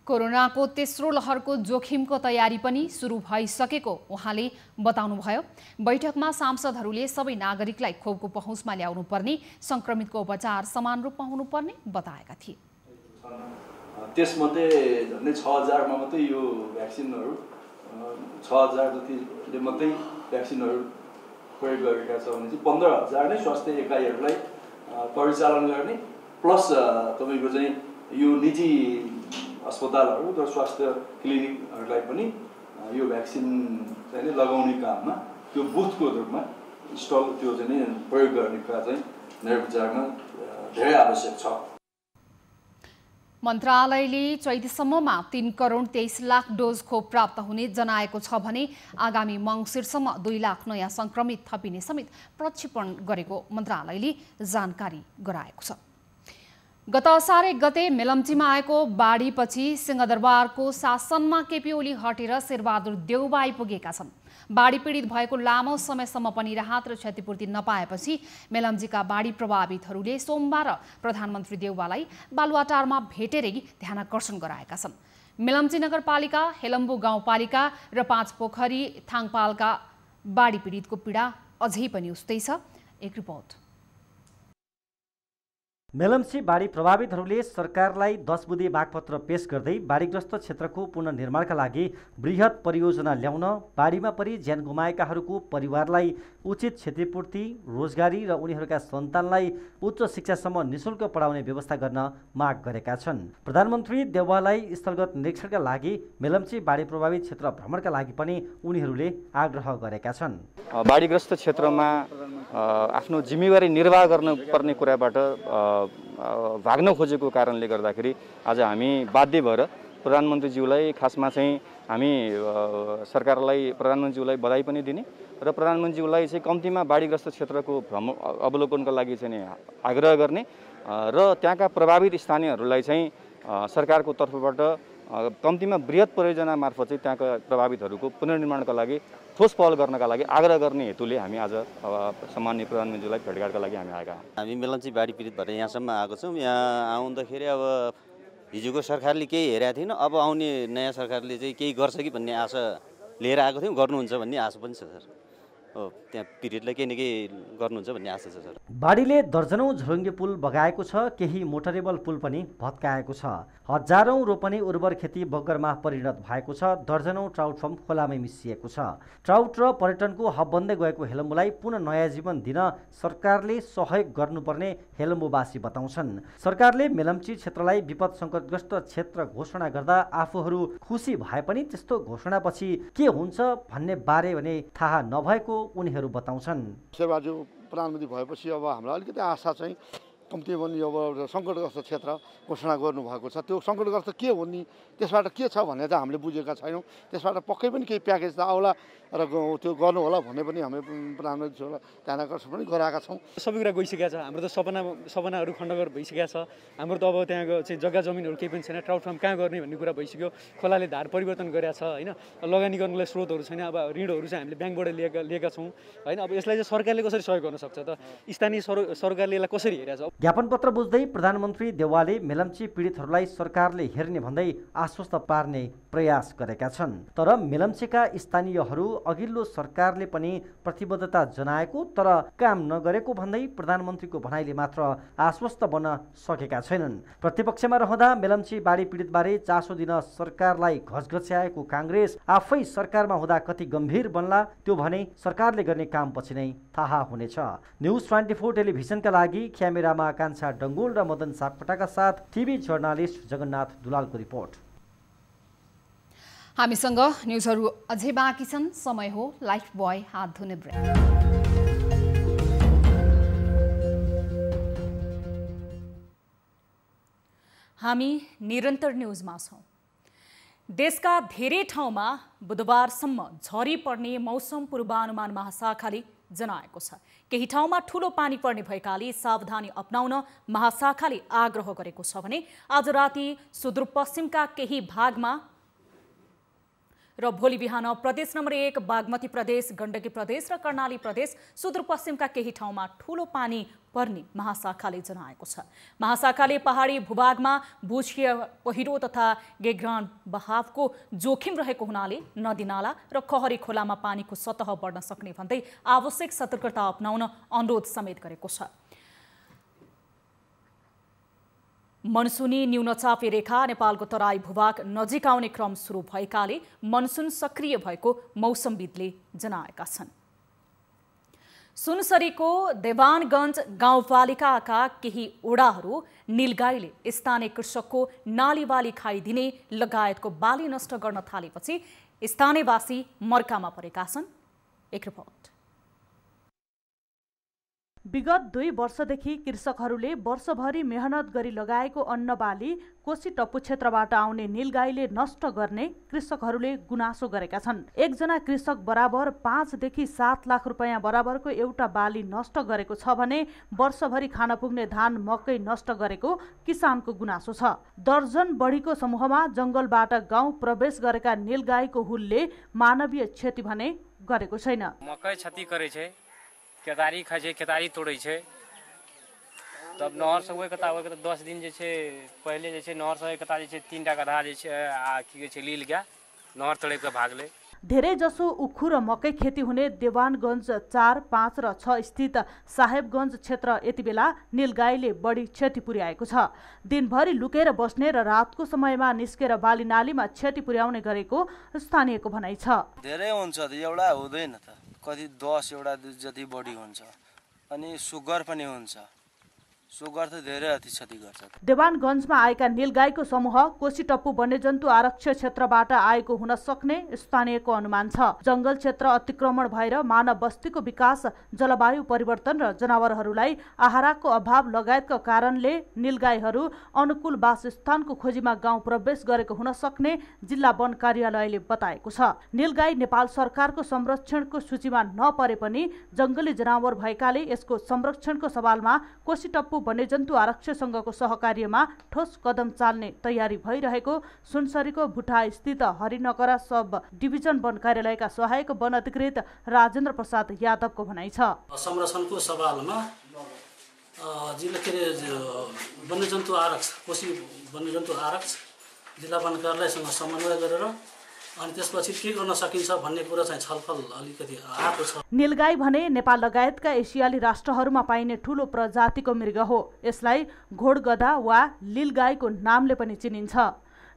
कोरोनाको तेस्रो लहरको जोखिमको तयारी पनि सुरु भइसकेको उहाँले बताउनुभयो। बैठकमा सांसदहरूले सबै नागरिकलाई खोपको पहुँचमा ल्याउनु पर्ने, संक्रमितको उपचार समान रूपमा हुनुपर्ने बताएका थिए। त्यसमध्ये झन्डै 6000मा मात्रै यो भ्याक्सिनहरू 6000 जतिले मात्रै भ्याक्सिनहरू प्रयोग गरेका छ भने चाहिँ 15000 नै स्वास्थ्य एकाइहरूलाई परिचालन गर्ने, प्लस तपाईँको चाहिँ यो निजी अस्पतालहरू र स्वास्थ्य क्लिनिकहरूलाई पनि यो भ्याक्सिन चाहिँ लगाउने काममा त्यो बुथको रूपमा स्टल त्यो चाहिँ प्रयोग गर्नेका चाहिँ मेरो विचारमा धेरै आवश्यक छ। मन्त्रालयले चैतसम्ममा 3 करोड 23 लाख डोज खोप प्राप्त हुने जनाएको छ भने आगामी मङ्सिरसम्म 2 लाख नयाँ संक्रमित थपिने समेत प्रक्षेपण गरेको मन्त्रालयले जानकारी गराएको छ। गत 18 गते मेलम्चीमा आएको बाढीपछि सिंहदरबारको शासनमा केपी ओली हटेर शेरबहादुर देउवा आइपुगेका छन्। बाढी पीडित भएको लामो समयसम्म पनि राहत र क्षतिपूर्ति नपाएपछि मेलम्चीका बाढी प्रभावितहरूले सोमबार प्रधानमन्त्री देउवालाई बालुवाटारमा भेटेरै ध्यानाकर्षण गराएका छन्। मेलम्ची नगरपालिका, हेलम्बु गाउँपालिका र 5 पोखरी थाङपालका बाढी पीडितको पीडा अझै पनि उस्तै छ। एक रिपोर्ट। मेलम्ची बाढी प्रभावितहरूले सरकारलाई 10 बुँदे मागपत्र पेश गर्दै बाढीग्रस्त क्षेत्रको पुनर्निर्माणका लागि बृहत परियोजना ल्याउन, बाढीमा परि ज्यान गुमाएकाहरूको परिवारलाई उचित क्षतिपूर्ति, रोजगारी र उनीहरूका सन्तानलाई उच्च शिक्षासम्म निशुल्क पढाउने व्यवस्था गर्न माग गरेका छन्। प्रधानमन्त्री देउवालाई स्थलगत निरीक्षणका लागि मेलम्ची बाढी प्रभावित क्षेत्र भ्रमणका लागि पनि उनीहरूले आग्रह गरेका छन्। बाढीग्रस्त क्षेत्रमा आफ्नो जिम्मेवारी निर्वाह गर्नुपर्ने कुराबाट भाग्न खोजेको कारणले गर्दाखेरि आज हामी बाध्य भएर प्रधानमन्त्रीज्यूलाई खासमा चाहिँ हामी सरकारलाई प्रधानमन्त्रीज्यूलाई बधाई पनि दिने र प्रधानमन्त्रीज्यूलाई चाहिँ कम्तीमा बाढीग्रस्त क्षेत्रको अवलोकनको लागि चाहिँ आग्रह गर्ने र त्यहाँका प्रभावित स्थानीयहरूलाई चाहिँ सरकारको तर्फबाट कम्तीमा बृहत परियोजना मार्फत चाहिँ त्यहाँका प्रभावितहरूको पुनर्निर्माणका लागि ठोस पहल गर्नका लागि आग्रह गर्ने हेतुले हामी आज सम्माननीय प्रधानमन्त्रीलाई भेटघाटका लागि हामी आएका हौँ। हामी मेलम्ची बाढी पीडितबाट यहाँसम्म आएको छौँ। यहाँ आउँदाखेरि अब हिजोको सरकारले केही हेरेको थिएन, अब आउने नयाँ सरकारले चाहिँ केही गर्छ कि भन्ने आशा लिएर आएको थियौँ। गर्नुहुन्छ भन्ने आशा पनि छ सर। हो, त्यहाँ पीडितलाई केही न केही गर्नुहुन्छ भन्ने आशा छ सर। बाढीले दर्जनौं झोलुङ्गे पुल बगाएको छ, केही मोटरेबल पुल पनि भत्काएको छ। हजारौं रोपनी उर्वर खेती बगरमा परिणत भएको छ। दर्जनौं ट्राउट फार्म खोलामै मिसिएको छ। ट्राउट र पर्यटनको हब बन्दै गएको हेलम्बुलाई पुनः नयाँ जीवन दिन सरकारले सहयोग गर्नुपर्ने हेलम्बुवासी बताउँछन्। सरकारले मेलम्ची क्षेत्रलाई विपद सङ्कटग्रस्त क्षेत्र घोषणा गर्दा आफूहरू खुसी भए पनि त्यस्तो घोषणापछि के हुन्छ भन्ने बारे भने थाहा नभएको उनीहरू बताउँछन्। शेरबहादुर प्रधानमन्त्री भएपछि अब हामीलाई अलिकति आशा चाहिँ कम्ती पनि अब सङ्कटग्रस्त क्षेत्र घोषणा गर्नुभएको छ। त्यो सङ्कटग्रस्त के हो नि, त्यसबाट के छ भन्ने चाहिँ हामीले बुझेका छैनौँ। त्यसबाट पक्कै पनि केही प्याकेज त आउला र त्यो गर्नु होला भन्ने पनि हामी प्रधानमन्त्रीलाई ध्यानाकर्षण पनि गराएका छौँ। सबै कुरा गइसकेको छ। हाम्रो त सपनाहरू खण्डगर भइसकेको छ। हाम्रो त अब त्यहाँको चाहिँ जग्गा जमिनहरू केही पनि छैन। ट्राउट फार्म कहाँ गर्ने भन्ने कुरा भइसक्यो। खोलाले धार परिवर्तन गरेका छ होइन। लगानी गर्नलाई स्रोतहरू छैन। अब ऋणहरू चाहिँ हामीले ब्याङ्कबाट लिएका छौँ होइन। अब यसलाई चाहिँ सरकारले कसरी सहयोग गर्न सक्छ त? स्थानीय सरकारले यसलाई कसरी हेरेको छ? ज्ञापनपत्र बुझ्दै प्रधानमन्त्री देउवाले मेलम्ची पीडितहरूलाई सरकारले हेर्ने भन्दै आश्वस्त पार्ने प्रयास गरेका छन्। तर मेलम्चीका स्थानीयहरू अघिल्लो सरकारले पनि प्रतिबद्धता जनाएको तर काम नगरेको भन्दै प्रधानमन्त्रीको भनाइले मात्र आश्वस्त बन्न सकेका छैनन्। प्रतिपक्षमा रहँदा मेलम्ची बाढी पीडितबारे चासो दिन सरकारलाई घचघच्याएको काङ्ग्रेस आफै सरकारमा हुँदा कति गम्भीर बन्ला त्यो भने सरकारले गर्ने काम पछि नै थाहा हुनेछ। न्युज 24 टेलिभिजनका लागि क्यामेरामा कान्छा डङ्गोल र मदन सापकोटाका साथ टिभी जर्नालिस्ट जगन्नाथ दुलालको रिपोर्ट। हामीसँग न्युजहरू अझै बाँकी छन्। समय हो लाइफ बोय हात धुने ब्रेक। हामी निरन्तर न्युजमा छौँ। देशका धेरै ठाउँमा बुधबारसम्म झरी पर्ने मौसम पूर्वानुमान महाशाखाले जनाएको छ। केही ठाउँमा ठूलो पानी पर्ने भएकाले सावधानी अपनाउन महाशाखाले आग्रह गरेको छ भने आज राति सुदूरपश्चिमका केही भागमा र भोलि बिहान प्रदेश नम्बर 1 बागमती प्रदेश, गण्डकी प्रदेश र कर्णाली प्रदेश सुदूरपश्चिमका केही ठाउँमा ठूलो पानी पर्ने महाशाखाले जनाएको छ। महाशाखाले पहाडी भूभागमा भूक्षय पहिरो तथा गेग्रान बहावको जोखिम रहेको हुनाले नदीनाला र कहरी खोलामा पानीको सतह बढ्न सक्ने भन्दै आवश्यक सतर्कता अपनाउन अनुरोध समेत गरेको छ। मनसुनी न्यूनचापी रेखा नेपालको तराई भूभाग नजिक आउने क्रम सुरु भएकाले मनसुन सक्रिय भएको मौसमविदले जनाएका छन्। सुनसरीको देवानगञ्ज गाउँपालिकाका केही ओडाहरू नीलगाईले स्थानीय कृषकको नालीबाली खाइदिने लगायतको बाली नष्ट गर्न थालेपछि स्थानीयवासी मर्कामा परेका छन्। एक रिपोर्ट। विगत 2 वर्षदेखि कृषकहरूले वर्षभरि मेहनत गरी लगाएको अन्नबाली कोशी टप्पु क्षेत्रबाट आउने नीलगाईले नष्ट गर्ने कृषकहरूले गुनासो गरेका छन्। एकजना कृषक बराबर 5 देखि 7 लाख रुपैयाँ बराबरको एउटा बाली नष्ट गरेको छ भने वर्षभरि खान पुग्ने धान मकै नष्ट गरेको किसानको गुनासो छ। दर्जन बढीको समूहमा जंगलबाट गाउँ प्रवेश गरेका नीलगाईको हुलले मानवीय क्षति भने गरेको छैन। मकै क्षति करे छै, केतारी खाइ छै, केतारी तोड़ै छै। तब नहर से कता 10 दिन जे छै पहले जे छै नहर से कता जे छै 3टा गधा जे छै आ की छै लील गया नहर तोड़े के भागले। धेरै जसो उखु र मकै खेती हुने देवानगञ्ज 4, 5 र 6 स्थित साहेबगञ्ज क्षेत्र यति बेला नीलगाईले बढी क्षति पुर्याएको छ। दिनभरि लुकेर बस्ने र रातको समयमा निस्केर बाली नालीमा क्षति पुर्याउने गरेको स्थानीयको भनाइ छ। धेरै हुन्छ त एउटा हुँदैन त, कति 10 एउटा जति बढी हुन्छ अनि सुगर पनि हुन्छ। सुगर त धेरै अति क्षति गर्छ। देवानगञ्जमा आएका नीलगाईको समूह कोशी टप्पु वन्यजन्तु आरक्ष क्षेत्रबाट आएको हुन सक्ने स्थानीयको अनुमान छ। जंगल क्षेत्र अतिक्रमण भएर मानव बस्तीको विकास, जलवायु परिवर्तन र जनावरहरूलाई आहाराको अभाव लगायतका कारणले नीलगाईहरू अनुकूल वासस्थानको खोजीमा गाउँ प्रवेश गरेको हुन सक्ने जिल्ला वन कार्यालयले बताएको छ। नीलगाई नेपाल सरकारको संरक्षणको सूचीमा नपरे पनि जंगली जनावर भएकाले यसको संरक्षणको सवालमा कोशी टप्पु वन्यजन्तु आरक्षसँगको सहकार्यमा ठोस कदम चाल्ने तयारी भइरहेको सुनसरीको भुटा स्थित हरिनगरा सब डिभिजन वन कार्यालयका सहायक वन अधिकृत राजेन्द्र प्रसाद यादवको भनाइ छ। संरक्षणको सवालमा वन्यजन्तु आरक्ष कोशी वन्यजन्तु आरक्ष जिल्ला वन कार्यालयसँग समन्वय गरेर अनि त्यसपछि के गर्न सकिन्छ भन्ने कुरा चाहिँ छलफल अलिकति आएको छ। नीलगाई भने नेपाल लगायतका एसियाली राष्ट्रहरूमा पाइने ठूलो प्रजातिको मृग हो। यसलाई घोडगधा वा लीलगाईको नामले पनि चिनिन्छ।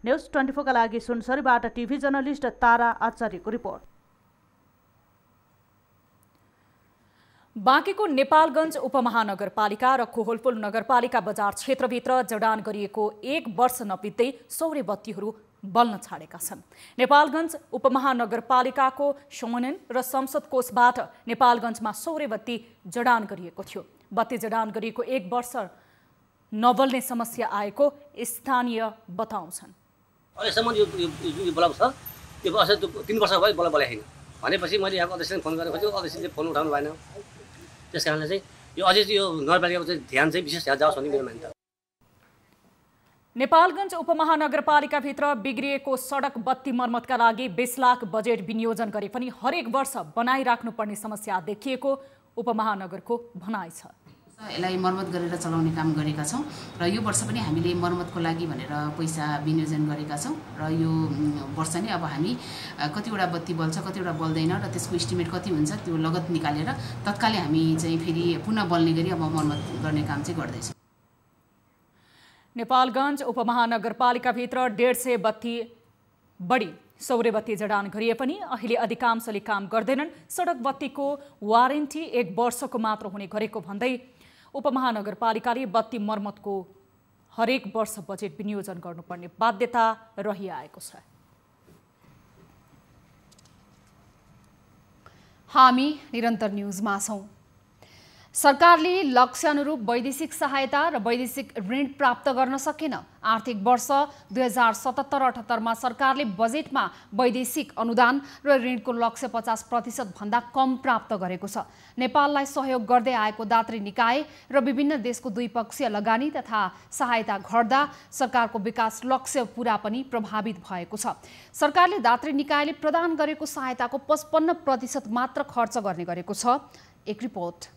न्युज 24 का लागि सुनसरीबाट टिभी जर्नलिस्ट तारा आचार्यको रिपोर्ट। बाँकेको नेपालगञ्ज उपमहानगरपालिका र कोहलपुर नगरपालिका बजार क्षेत्रभित्र जडान गरिएको 1 वर्ष नबित्दै सौर्य बत्तीहरू बल्न छाडेका छन्। नेपालगञ्ज उपमहानगरपालिकाको समन्वय र संसद कोषबाट नेपालगञ्जमा सौर्य बत्ती जडान गरिएको थियो। बत्ती जडान गरिएको 1 वर्ष नबल्ने समस्या आएको स्थानीय बताउँछन्। अहिलेसम्म यो बल्ब छ, यो 3 वर्ष भयो बल्ब बलेको छैन भनेपछि मैले यहाँको अध्यक्षले फोन गरेको थियो, अध्यक्षले फोन उठाउनु भएन। त्यस कारणले चाहिँ यो अझै यो नगरपालिकाको चाहिँ ध्यान चाहिँ विशेष जाओस् भन्ने मेरो मान्यता। नेपालगञ्ज उपमहानगरपालिकाभित्र बिग्रिएको सडक बत्ती मर्मतका लागि 20 लाख बजेट विनियोजन गरे पनि हरेक वर्ष बनाइराख्नुपर्ने समस्या देखिएको उपमहानगरको भनाइ छ। यसलाई मर्मत गरेर चलाउने काम गरेका छौँ र यो वर्ष पनि हामीले मर्मतको लागि भनेर पैसा विनियोजन गरेका छौँ र यो वर्ष नै अब हामी कतिवटा बत्ती बल्छ कतिवटा बल्दैन र त्यसको इस्टिमेट कति हुन्छ त्यो लगत निकालेर तत्कालै हामी चाहिँ फेरि पुनः बल्ने गरी अब मर्मत गर्ने काम चाहिँ गर्दैछौँ। नेपालगञ्ज उपमहानगरपालिकाभित्र 150 बत्ती बढी सौर्य बत्ती जडान गरिए पनि अहिले अधिकांशले काम गर्दैनन्। सडक बत्तीको वारेन्टी 1 वर्षको मात्र हुने गरेको भन्दै उपमहानगरपालिकाले बत्ती मर्मतको हरेक वर्ष बजेट विनियोजन गर्नुपर्ने बाध्यता रहिआएको छ। हामी निरन्तर न्युजमा छौं। सरकारले लक्ष्य अनुरूप वैदेशिक सहायता र वैदेशिक ऋण प्राप्त गर्न सकेन। आर्थिक वर्ष 2077-78 मा सरकारले बजेटमा वैदेशिक अनुदान र ऋणको लक्ष्य 50% भन्दा कम प्राप्त गरेको छ। नेपाललाई सहयोग गर्दै आएको दात्री निकाय र विभिन्न देशको द्विपक्षीय लगानी तथा सहायता घट्दा सरकारको विकास लक्ष्य पूरा पनि प्रभावित भएको छ। सरकारले दात्री निकायले प्रदान गरेको सहायताको 55% मात्र खर्च गर्ने गरेको छ। एक रिपोर्ट।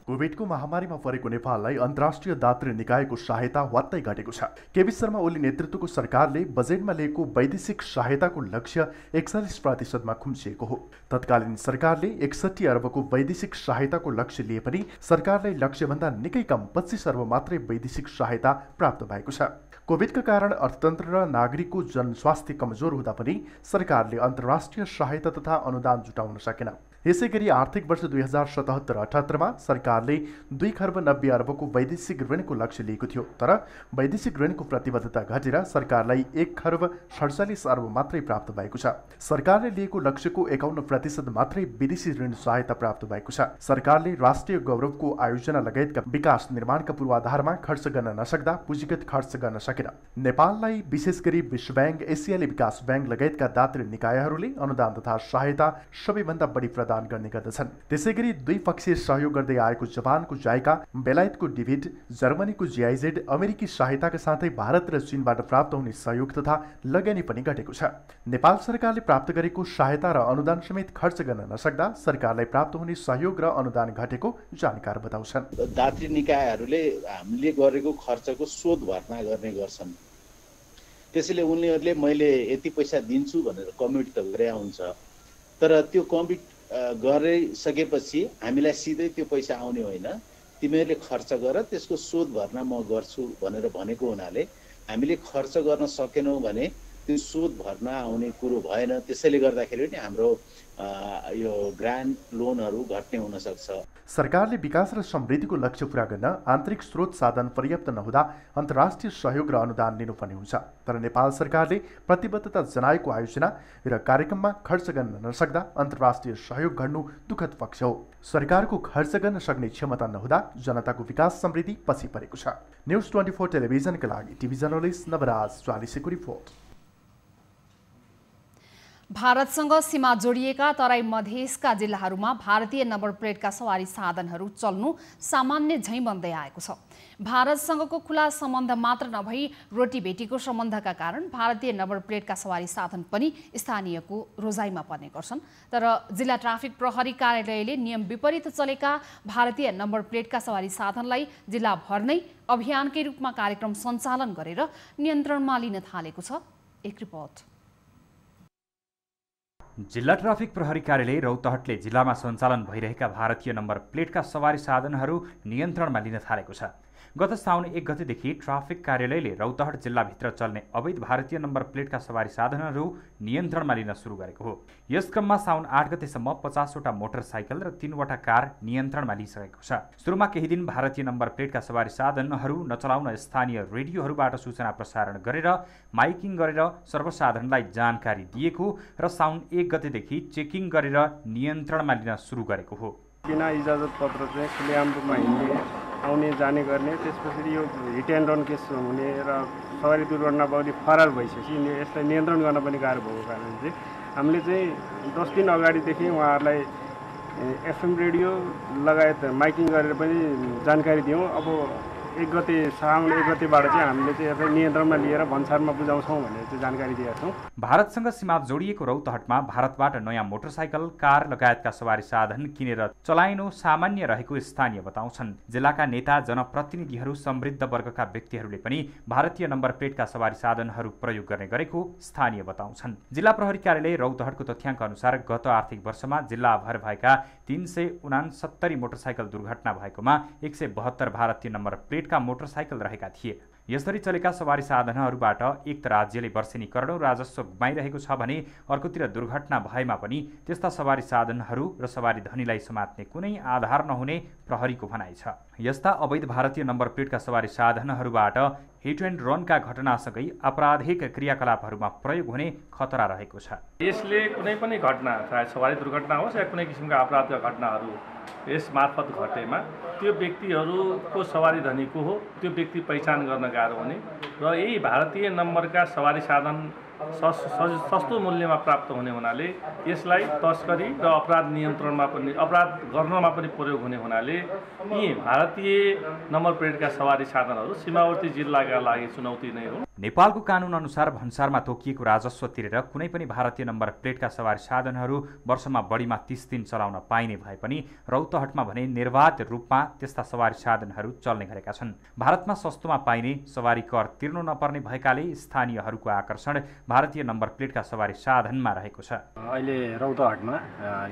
कोभिडको महामारीमा परेको नेपाललाई अन्तर्राष्ट्रिय दात्री निकायको सहायता वात्तै घटेको छ। केपी शर्मा ओली नेतृत्वको सरकारले बजेटमा लिएको वैदेशिक सहायताको लक्ष्य 41% खुम्चिएको हो। तत्कालीन सरकारले 61 अर्बको वैदेशिक सहायताको लक्ष्य लिए पनि सरकारलाई लक्ष्यभन्दा निकै कम 25 अर्ब मात्रै वैदेशिक सहायता प्राप्त भएको छ। कोभिडका कारण अर्थतन्त्र र नागरिकको जनस्वास्थ्य कमजोर हुँदा पनि सरकारले अन्तर्राष्ट्रिय सहायता तथा अनुदान जुटाउन सकेन। यसैगरी आर्थिक वर्ष 2077-78 मा सरकारले 2 खर्ब 90 अर्बको वैदेशिक ऋणको लक्ष्य लिएको थियो, तर वैदेशिक ऋणको प्रतिबद्धता घटेर सरकारलाई 1 खर्ब 47 अर्ब मात्रै प्राप्त भएको छ। सरकारले लिएको लक्ष्यको 51% मात्रै विदेशी ऋण सहायता प्राप्त भएको छ। सरकारले राष्ट्रिय गौरवको आयोजना लगायतका विकास निर्माणका पूर्वाधारमा खर्च गर्न नसक्दा पुँजीगत खर्च गर्न सकेन। नेपाललाई विशेष गरी विश्व बैंक, एसियाली विकास बैंक लगायतका दात्री निकायहरूले अनुदान तथा सहायता सबैभन्दा बढी प्रदान गर्ने गर्दछन्। त्यसैगरी द्विपक्षीय सहयोग गर्दै आएको जापानको जाइका, बेलायतको डिभिड, जर्मनीको GIZ, अमेरिकी सहायताका साथै भारत र चीनबाट प्राप्त हुने सहयोग तथा लगानी पनि घटेको छ। नेपाल सरकारले प्राप्त गरेको सहायता र अनुदान समेत खर्च गर्न नसक्दा सरकारलाई प्राप्त हुने सहयोग र अनुदान घटेको जानकार बताउँछन्। दात्री निकायहरूले हामीले गरेको खर्चको शोध भर्ना गर्ने गर्छन्, त्यसैले उनीहरूले मैले यति पैसा दिन्छु भनेर कमिट त गरे हुन्छ, तर त्यो कमिट गरिसकेपछि हामीलाई सिधै त्यो पैसा आउने होइन, तिमीहरूले खर्च गर, त्यसको शोध भर्ना म गर्छु भनेर भनेको हुनाले हामीले खर्च गर्न सकेनौँ भने त्यो शोध भर्ना आउने कुरो भएन। त्यसैले गर्दाखेरि पनि हाम्रो यो ग्रान्ट लोनहरू घट्ने हुन सक्छ। सरकारले विकास र समृद्धिको लक्ष्य पूरा गर्न आन्तरिक स्रोत साधन पर्याप्त नहुँदा अन्तर्राष्ट्रिय सहयोग र अनुदान लिनुपर्ने हुन्छ, तर नेपाल सरकारले प्रतिबद्धता जनाएको आयोजना र कार्यक्रममा खर्च गर्न नसक्दा अन्तर्राष्ट्रिय सहयोग गर्नु दुःखद पक्ष हो। सरकारको खर्च गर्न सक्ने क्षमता नहुँदा जनताको विकास समृद्धि पछि परेको छ। न्युज 24 टेलिभिजनका लागि टिभी जर्नलिस्ट नवराज चालिसेको रिपोर्ट। भारतसँग सीमा जोडिएका तराई मधेसका जिल्लाहरूमा भारतीय नम्बर प्लेटका सवारी साधनहरू चल्नु सामान्य झैँ बन्दै आएको छ। भारतसँगको खुला सम्बन्ध मात्र नभई रोटीभेटीको सम्बन्धका कारण भारतीय नम्बर प्लेटका सवारी साधन पनि स्थानीयको रोजाइमा पर्ने गर्छन्, तर जिल्ला ट्राफिक प्रहरी कार्यालयले नियम विपरीत चलेका भारतीय नम्बर प्लेटका सवारी साधनलाई जिल्लाभर नै अभियानकै रूपमा कार्यक्रम सञ्चालन गरेर नियन्त्रणमा लिन थालेको छ। एक रिपोर्ट। जिल्ला ट्राफिक प्रहरी कार्यालय रौतहटले जिल्लामा सञ्चालन भइरहेका भारतीय नम्बर प्लेटका सवारी साधनहरू नियन्त्रणमा लिन थालेको छ। गत साउन 1 गतेदेखि ट्राफिक कार्यालयले रौतहट जिल्लाभित्र चल्ने अवैध भारतीय नम्बर प्लेटका सवारी साधनहरू नियन्त्रणमा लिन सुरु गरेको हो। यस क्रममा साउन 8 गतेसम्म 50 वटा मोटरसाइकल र 3 वटा कार नियन्त्रणमा लिइसकेको छ। सुरुमा केही दिन भारतीय नम्बर प्लेटका सवारी साधनहरू नचलाउन स्थानीय रेडियोहरूबाट सूचना प्रसारण गरेर माइकिङ गरेर सर्वसाधारणलाई जानकारी दिएको र साउन 1 गतेदेखि चेकिङ गरेर नियन्त्रणमा लिन सुरु गरेको हो। बिना इजाजत पत्र चाहिँ खुलेआम रूपमा हिँड्ने आउने जाने गर्ने, त्यसपछि यो हिट एन्ड रन केस हुने र सवारी दुर्घटना बढी फरार भइसकेपछि यसलाई नियन्त्रण गर्न पनि गाह्रो भएको कारण चाहिँ हामीले चाहिँ 10 दिन अगाडिदेखि उहाँहरूलाई FM रेडियो लगायत माइकिङ गरेर पनि जानकारी दियौँ। अब 1 गते साउन 1 गतेबाट चाहिँ हामीले चाहिँ यसलाई नियन्त्रणमा लिएर भन्सारमा बुझाउँछौँ भनेर चाहिँ जानकारी दिएका छौँ। भारतसँग सीमा जोडिएको रौतहटमा भारतबाट नयाँ मोटरसाइकल, कार लगायतका सवारी साधन किनेर चलाइनु सामान्य रहेको स्थानीय बताउँछन्। जिल्लाका नेता, जनप्रतिनिधिहरू, समृद्ध वर्गका व्यक्तिहरूले पनि भारतीय नम्बर प्लेटका सवारी साधनहरू प्रयोग गर्ने गरेको स्थानीय बताउँछन्। जिल्ला प्रहरी कार्यालय रौतहटको तथ्याङ्क अनुसार गत आर्थिक वर्षमा जिल्लाभर भएका 369 मोटरसाइकल दुर्घटना भएकोमा 172 भारतीय नम्बर प्लेटका मोटरसाइकल रहेका थिए। यसरी चलेका सवारी साधनहरूबाट एक त राज्यले वर्षेनी करोडौँ राजस्व गुमाइरहेको छ भने अर्कोतिर दुर्घटना भएमा पनि त्यस्ता सवारी साधनहरू र सवारी धनीलाई समात्ने कुनै आधार नहुने प्रहरीको भनाइ छ। यस्ता अवैध भारतीय नम्बर प्लेटका सवारी साधनहरूबाट हिट एन्ड रनका घटनासँगै आपराधिक क्रियाकलापहरूमा प्रयोग हुने खतरा रहेको छ। यसले कुनै पनि घटना, चाहे सवारी दुर्घटना होस् या कुनै किसिमका आपराधिक घटनाहरू यस मार्फत घटेमा त्यो व्यक्तिहरूको सवारी धनी को हो त्यो व्यक्ति पहिचान गर्न गाह्रो हुने र यही भारतीय नम्बरका सवारी साधन सस्तो मूल्यमा प्राप्त हुने हुनाले यसलाई तस्करी र अपराध नियन्त्रणमा पनि, अपराध गर्नमा पनि प्रयोग हुने हुनाले यी भारतीय नम्बर प्लेटका सवारी साधनहरू सीमावर्ती जिल्लाका लागि चुनौती नै हो। नेपालको कानुन अनुसार भन्सारमा तोकिएको राजस्व तिरेर कुनै पनि भारतीय नम्बर प्लेटका सवारी साधनहरू वर्षमा बढीमा 30 दिन चलाउन पाइने भए पनि रौतहटमा भने निर्वाध रूपमा त्यस्ता सवारी साधनहरू चल्ने गरेका छन्। भारतमा सस्तोमा पाइने, सवारी कर तिर्नु नपर्ने भएकाले स्थानीयहरूको आकर्षण भारतीय नम्बर प्लेटका सवारी साधनमा रहेको छ। अहिले रौतहटमा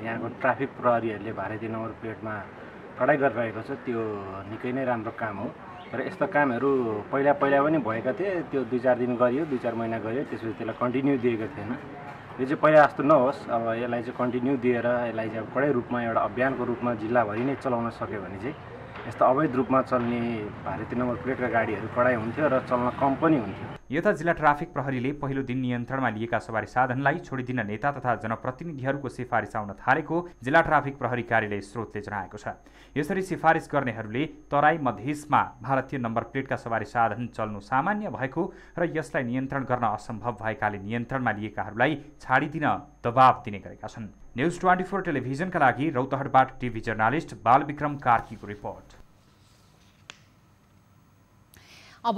यहाँको ट्राफिक प्रहरीहरूले भारतीय नम्बर प्लेटमा कडाइ गरिरहेको छ, त्यो निकै नै राम्रो काम हो। तर यस्ता कामहरू पहिला पनि भएका थिए, त्यो 2-4 दिन गरियो, 2-4 महिना गरियो, त्यसपछि त्यसलाई कन्टिन्यू दिएको थिएन। यो चाहिँ पहिला जस्तो नहोस्। अब यसलाई चाहिँ कन्टिन्यू दिएर यसलाई चाहिँ कडै रूपमा एउटा अभियानको रूपमा जिल्लाभरि नै चलाउन सक्यो भने चाहिँ यस्तो अवैध रूपमा चल्ने भारतीय नम्बर प्लेटका गाडीहरू कडाइ हुन्थ्यो र चल्न कम पनि हुन्थ्यो। यता जिल्ला ट्राफिक प्रहरीले पहिलो दिन नियन्त्रणमा लिएका सवारी साधनलाई छोडिदिन नेता तथा जनप्रतिनिधिहरूको सिफारिस आउन थालेको जिल्ला ट्राफिक प्रहरी कार्यालय स्रोतले जनाएको छ। यसरी सिफारिस गर्नेहरूले तराई मधेसमा भारतीय नम्बर प्लेटका सवारी साधन चल्नु सामान्य भएको र यसलाई नियन्त्रण गर्न असम्भव भएकाले नियन्त्रणमा लिएकाहरूलाई छाडिदिन दबाब दिने गरेका छन्। न्युज 24 टेलिभिजनका लागि रौतहटबाट टिभी जर्नालिस्ट बालविक्रम कार्कीको रिपोर्ट। अब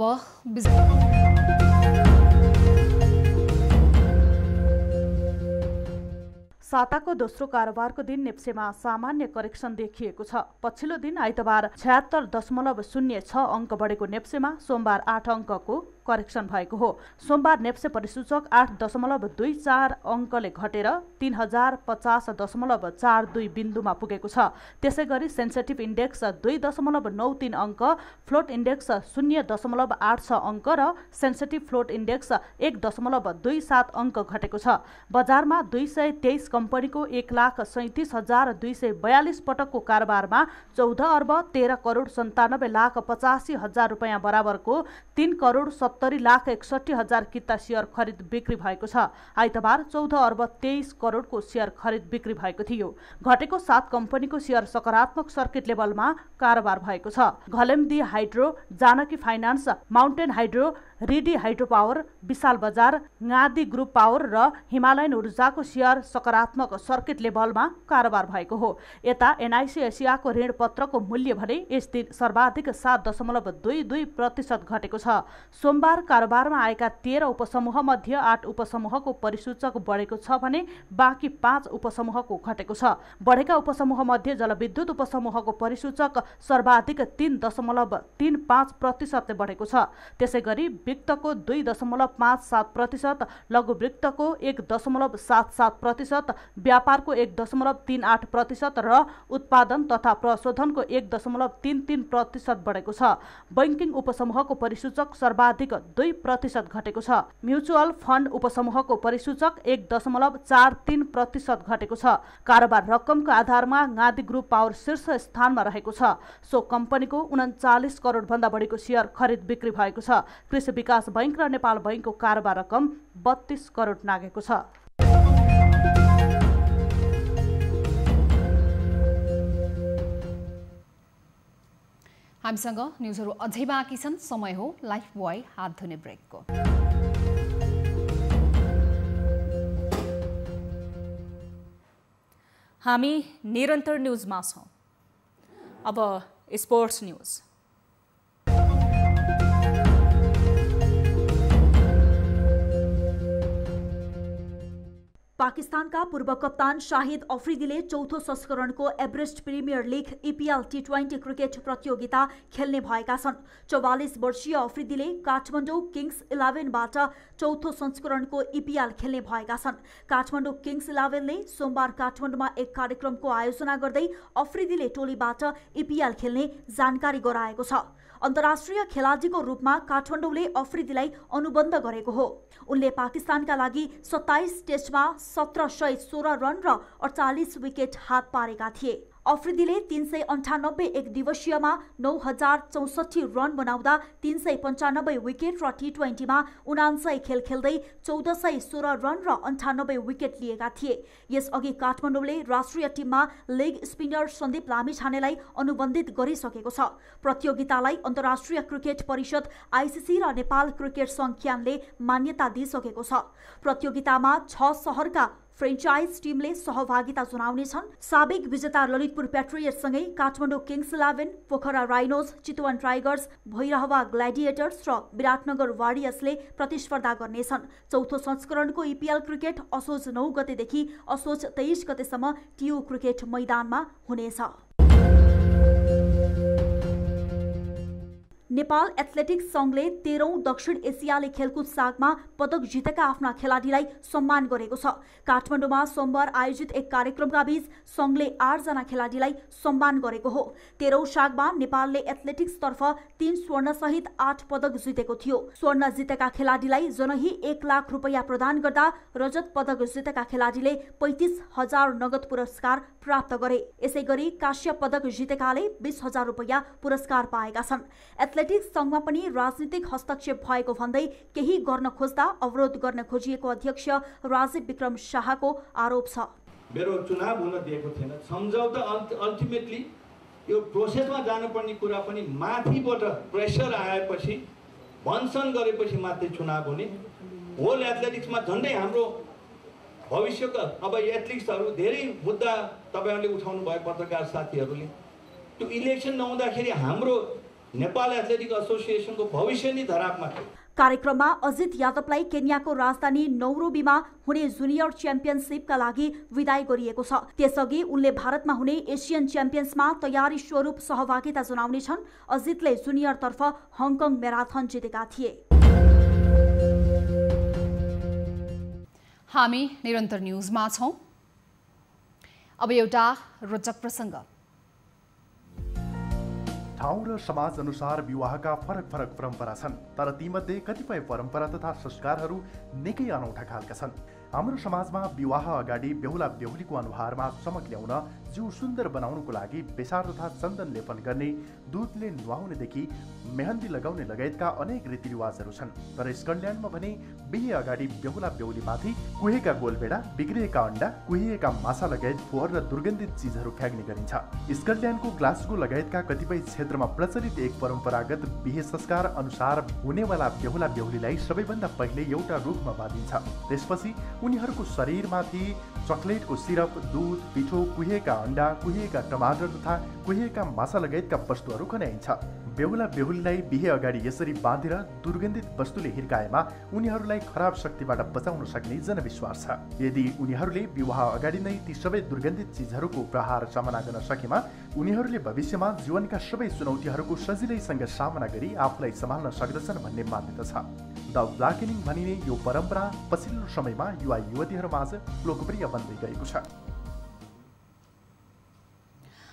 साताको दोस्रो कारोबारको दिन नेप्सेमा सामान्य करेक्सन देखिएको छ। पछिल्लो दिन आइतबार 76.06 अङ्क बढेको नेप्सेमा सोमबार 8 अङ्कको करेक्सन भएको हो। सोमबार नेप्से परिसूचक 8.24 अङ्कले घटेर 3050.42 बिन्दुमा पुगेको छ। त्यसै गरी सेन्सेटिभ इन्डेक्स 2.93 अङ्क, फ्लोट इन्डेक्स 0.86 अङ्क र सेन्सेटिभ फ्लोट इन्डेक्स 1.27 अङ्क घटेको छ। बजारमा 223 कम्पनीको 1,37,242 पटकको कारोबारमा 14 अर्ब 13 करोड 97,85,000 रुपियाँ बराबरको 3,70,61,000 किता सेयर खरिद बिक्री भएको छ। आइतबार 14 अर्ब 23 करोडको सेयर खरिद बिक्री भएको थियो। घटेको 7 कम्पनीको सेयर सकारात्मक सर्किट लेभलमा कारोबार भएको छ। Ghalemdi hydro, Janaki finance, mountain hydro, Ridi hydro power, Bishal Bazar, Gadi group power र हिमालयन ऊर्जाको सेयर सकारात्मक सर्किट लेभलमा कारोबार भएको हो। यता एनआइसी एसियाको ऋण पत्रको मूल्य भने यस दिन सर्वाधिक 7.22% घटेको छ। सोमबार कारोबारमा आएका 13 उपसमूह मध्ये 8 उपसमूहको परिसूचक बढेको छ भने बाँकी 5 उपसमूहको घटेको छ। बढेका उपसमूह मध्ये जलविद्युत उपसमूहको परिसूचक सर्वाधिक 3.35% बढेको छ। त्यसै गरी वित्तको 2.57%, लघु वित्तको 1.77%, व्यापारको 1.38% र उत्पादन तथा प्रशोधनको 1.33% बढेको छ। बैंकिङ उपसमूहको परिसूचक सर्वाधिक 2% घटेको छ। म्युचुअल फन्ड उपसमूहको परिसूचक 1.43% घटेको छ। कारोबार रकमको आधारमा गादी ग्रुप पावर शीर्ष स्थानमा रहेको छ। सो कम्पनीको 39 करोड भन्दा बढीको सेयर खरिद बिक्री भएको छ। कृषि विकास बैंक र नेपाल बैंकको कारोबार रकम 32 करोड नागेको छ। हामीसँग न्युजहरू अझै बाँकी छन्। समय हो लाइफ बोय हात धुने ब्रेकको। हामी निरन्तर न्युजमा छौँ। अब स्पोर्ट्स न्युज। पाकिस्तानका पूर्व कप्तान शाहिद अफ्रिदीले चौथो संस्करणको Everest premier league EPL T20 cricket प्रतियोगिता खेल्ने भएका छन्। 44 वर्षीय अफ्रिदीले काठमाडौँ किङ्स 11बाट चौथो संस्करणको EPL खेल्ने भएका छन्। काठमाडौँ किङ्स 11ले सोमबार काठमाडौँमा एक कार्यक्रमको आयोजना गर्दै अफ्रिदीले टोलीबाट EPL खेल्ने जानकारी गराएको छ। अन्तर्राष्ट्रिय खेलाडीको रूपमा काठमाडौँले अफ्रिदीलाई अनुबन्ध गरेको हो। उनले पाकिस्तानका लागि 27 टेस्टमा 1716 रन र 48 विकेट हात पारेका थिए। अफ्रिदीले 398 एक दिवसीयमा 9064 रन बनाउँदा 395 विकेट र T20मा 79 खेल खेल्दै 1416 रन र 98 विकेट लिएका थिए। यसअघि काठमाडौँले राष्ट्रिय टिममा लेग स्पिनर सन्दीप लामिछानेलाई अनुबन्धित गरिसकेको छ। प्रतियोगितालाई अन्तर्राष्ट्रिय क्रिकेट परिषद ICC र नेपाल क्रिकेट संघले मान्यता दिइसकेको छ। प्रतियोगितामा 6 शहरका फ्रेन्चाइज टिमले सहभागिता जनाउनेछन्। साबिक विजेता ललितपुर प्याट्रियटसँगै Kathmandu kings 11, Pokhara rhinos, Chitwan tigers, Bhairahawa gladiators र विराटनगर वारियर्सले प्रतिस्पर्धा गर्नेछन्। चौथो संस्करणको EPL क्रिकेट असोज 9 गतेदेखि असोज 23 गतेसम्म TU क्रिकेट मैदानमा हुनेछ। नेपाल एथलेटिक्स संघले 13औं दक्षिण एसियाली खेलकुद सागमा पदक जितेका आफ्ना खेलाडीलाई सम्मान गरेको छ। काठमाडौँमा सोमबार आयोजित एक कार्यक्रमका बीच संघले 8 जना खेलाडीलाई सम्मान गरेको हो। 13औं सागमा नेपालले एथलेटिक्स तर्फ 3 स्वर्ण सहित 8 पदक जितेको थियो। स्वर्ण जितेका खेलाडीलाई जनही 1 लाख रुपैयाँ प्रदान गर्दा रजत पदक जितेका खेलाडीले 35,000 नगद पुरस्कार प्राप्त गरे। यसैगरी कांस्य पदक जितेकाले 20,000 रुपैयाँ पुरस्कार पाएका छन्। एथलेटिक्स संघमा पनि राजनीतिक हस्तक्षेप भएको भन्दै केही गर्न खोज्दा अवरोध गर्न खोजिएको अध्यक्ष राजीव विक्रम शाहको आरोप छ। मेरो चुनाव हुन दिएको थिएन। सम्झौता अल्टिमेटली यो प्रोसेसमा जानुपर्ने कुरा पनि माथिबाट प्रेसर आएपछि भनसन गरेपछि मात्रै चुनाव हुने। होल एथलेटिक्समा झन्डै हाम्रो भविष्यका अब एथलिट्सहरू धेरै मुद्दा तपाईहरुले उठाउनु भयो पत्रकार साथीहरूले। त्यो इलेक्सन नहुँदाखेरि हाम्रो नेपाल एथलेटिक एसोसिएसनको भविष्य नै धरापमा थियो। कार्यक्रममा अजित यादवलाई केन्याको राजधानी नैरोबीमा हुने जुनियर च्याम्पियनशिपका लागि विदाई गरिएको छ। त्यसअघि उनले भारतमा हुने एसियन च्याम्पियन्समा तयारी स्वरूप सहभागिता जनाउनेछन्। अजितले जुनियरतर्फ हङकङ म्याराथन जितेका थिए। हामी निरन्तर न्यूजमा छौं। अब एउटा रोचक प्रसंग। ठाउँ र समाज अनुसार विवाहका फरक फरक परम्परा छन्, तर तीमध्ये कतिपय परम्परा तथा संस्कारहरू निकै अनौठा खालका छन्। हाम्रो समाजमा विवाह अगाडि बेहुला बेहुलीको अनुहारमा चमक ल्याउन, जिउ सुन्दर बनाउनको लागि बेसार तथा चन्दन लेपन गर्ने, दुधले नुहाउनेदेखि मेहन्दी लगाउने लगायतका अनेक रीतिरिवाजहरू छन्। तर स्कटल्यान्डमा भने बिहे अगाडि बेहुला बेहुलीमाथि कुहेका गोलबेडा, बिग्रिएका अन्डा, कुहिएका माछा लगायत फोहोर र दुर्गन्धित चिजहरू फ्याँक्ने गरिन्छ। स्कटल्यान्डको ग्लासगो लगायतका कतिपय क्षेत्रमा प्रचलित एक परम्परागत बिहे संस्कार अनुसार हुनेवाला बेहुला बेहुलीलाई सबैभन्दा पहिले एउटा रुखमा बाँधिन्छ। त्यसपछि उनीहरूको शरीरमाथि चकलेटको सिरप, दूध, पिठो, कुहिएका अन्डा, कुहिएका टमाटर तथा कुहिएका माछा लगायतका वस्तुहरू खन्याइन्छ। बेहुला बेहुलीलाई बिहे अगाडि यसरी बाँधेर दुर्गन्धित वस्तुले हिर्काएमा उनीहरूलाई खराब शक्तिबाट बचाउन सक्ने जनविश्वास छ। यदि उनीहरूले विवाह अगाडि नै ती सबै दुर्गन्धित चिजहरूको प्रहार सामना गर्न सकेमा उनीहरूले भविष्यमा जीवनका सबै चुनौतीहरूको सजिलैसँग सामना गरी आफूलाई सम्हाल्न सक्दछन् भन्ने मान्यता छ। द ब्ल्याकेनिङ भनिने यो परम्परा पछिल्लो समयमा युवा युवतीहरूमाझ लोकप्रिय बन्दै गएको छ।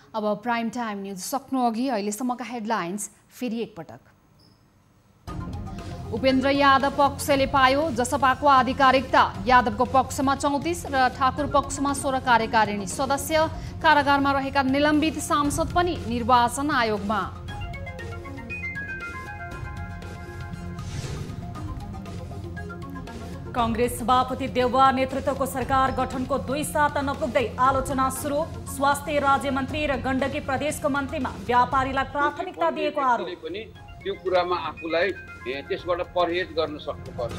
अब प्राइम टाइम न्यूज सक्नु अघि अहिलेसम्मका हेडलाइन्स फेरि एकपटक। उपेन्द्र यादव पक्षले पायो जसपाको आधिकारिकता। यादवको पक्षमा 34 र ठाकुर पक्षमा 16 कार्यकारिणी सदस्य। कारागारमा रहेका निलम्बित सांसद पनि निर्वाचन आयोगमा। कांग्रेस सभापति देउवा नेतृत्वको सरकार गठनको 2 साता नपुग्दै आलोचना सुरु। स्वास्थ्य राज्य मन्त्री र गण्डकी प्रदेशको मन्त्रीमा व्यापारीलाई प्राथमिकता दिएको आरोप। त्यो कुरामा आफूलाई त्यसबाट परहेज गर्न सक्नुपर्छ।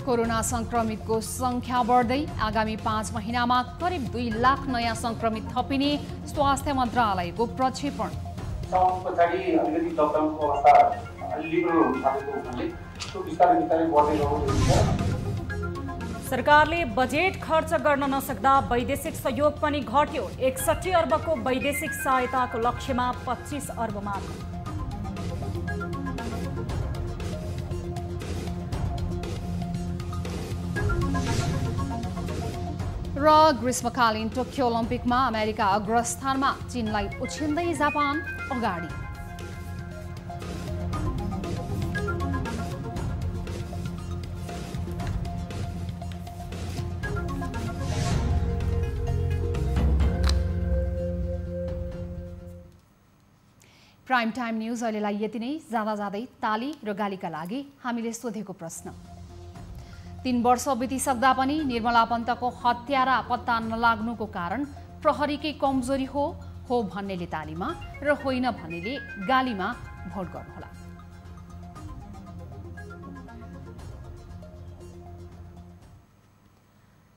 कोरोना संक्रमितको संख्या बढ्दै आगामी 5 महिनामा करिब 2 लाख नयाँ संक्रमित थपिने स्वास्थ्य मन्त्रालयको प्रक्षेपण। सरकारले बजेट खर्च गर्न नसक्दा वैदेशिक सहयोग पनि घट्यो। 61 अर्बको वैदेशिक सहायताको लक्ष्यमा 25 अर्ब मात्र। र ग्रीष्मकालीन टोकियो ओलम्पिकमा अमेरिका अग्रस्थानमा, चीनलाई उछिन्दै जापान अगाडि। प्राइम टाइम न्यूज अहिलेलाई यति नै। जाँदा जाँदै ताली र गालीका लागि हामीले सोधेको प्रश्न। 3 वर्ष बितिसक्दा पनि निर्मला पन्तको हत्यारा पत्ता नलाग्नुको कारण प्रहरीकै कमजोरी हो भन्नेले तालीमा र होइन भन्नेले गालीमा भोट गर्नुहोला।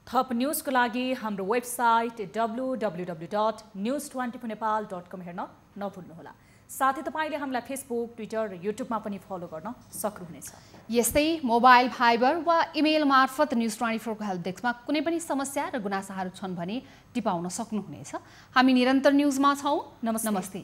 थप न्यूजको लागि हाम्रो वेबसाइट www.news24nepal.com हेर्न नभुल्नुहोला। साथै तपाईले हामीलाई फेसबुक, ट्विटर र युट्युबमा पनि फलो गर्न सक्नुहुनेछ। यस्तै मोबाइल, फाइबर वा इमेल मार्फत न्यूज24 को हेल्प डेस्कमा कुनै पनि समस्या र गुनासाहरू छन् भने टिपाउन सक्नुहुनेछ। हामी निरन्तर न्यूजमा छौं। नमस्ते।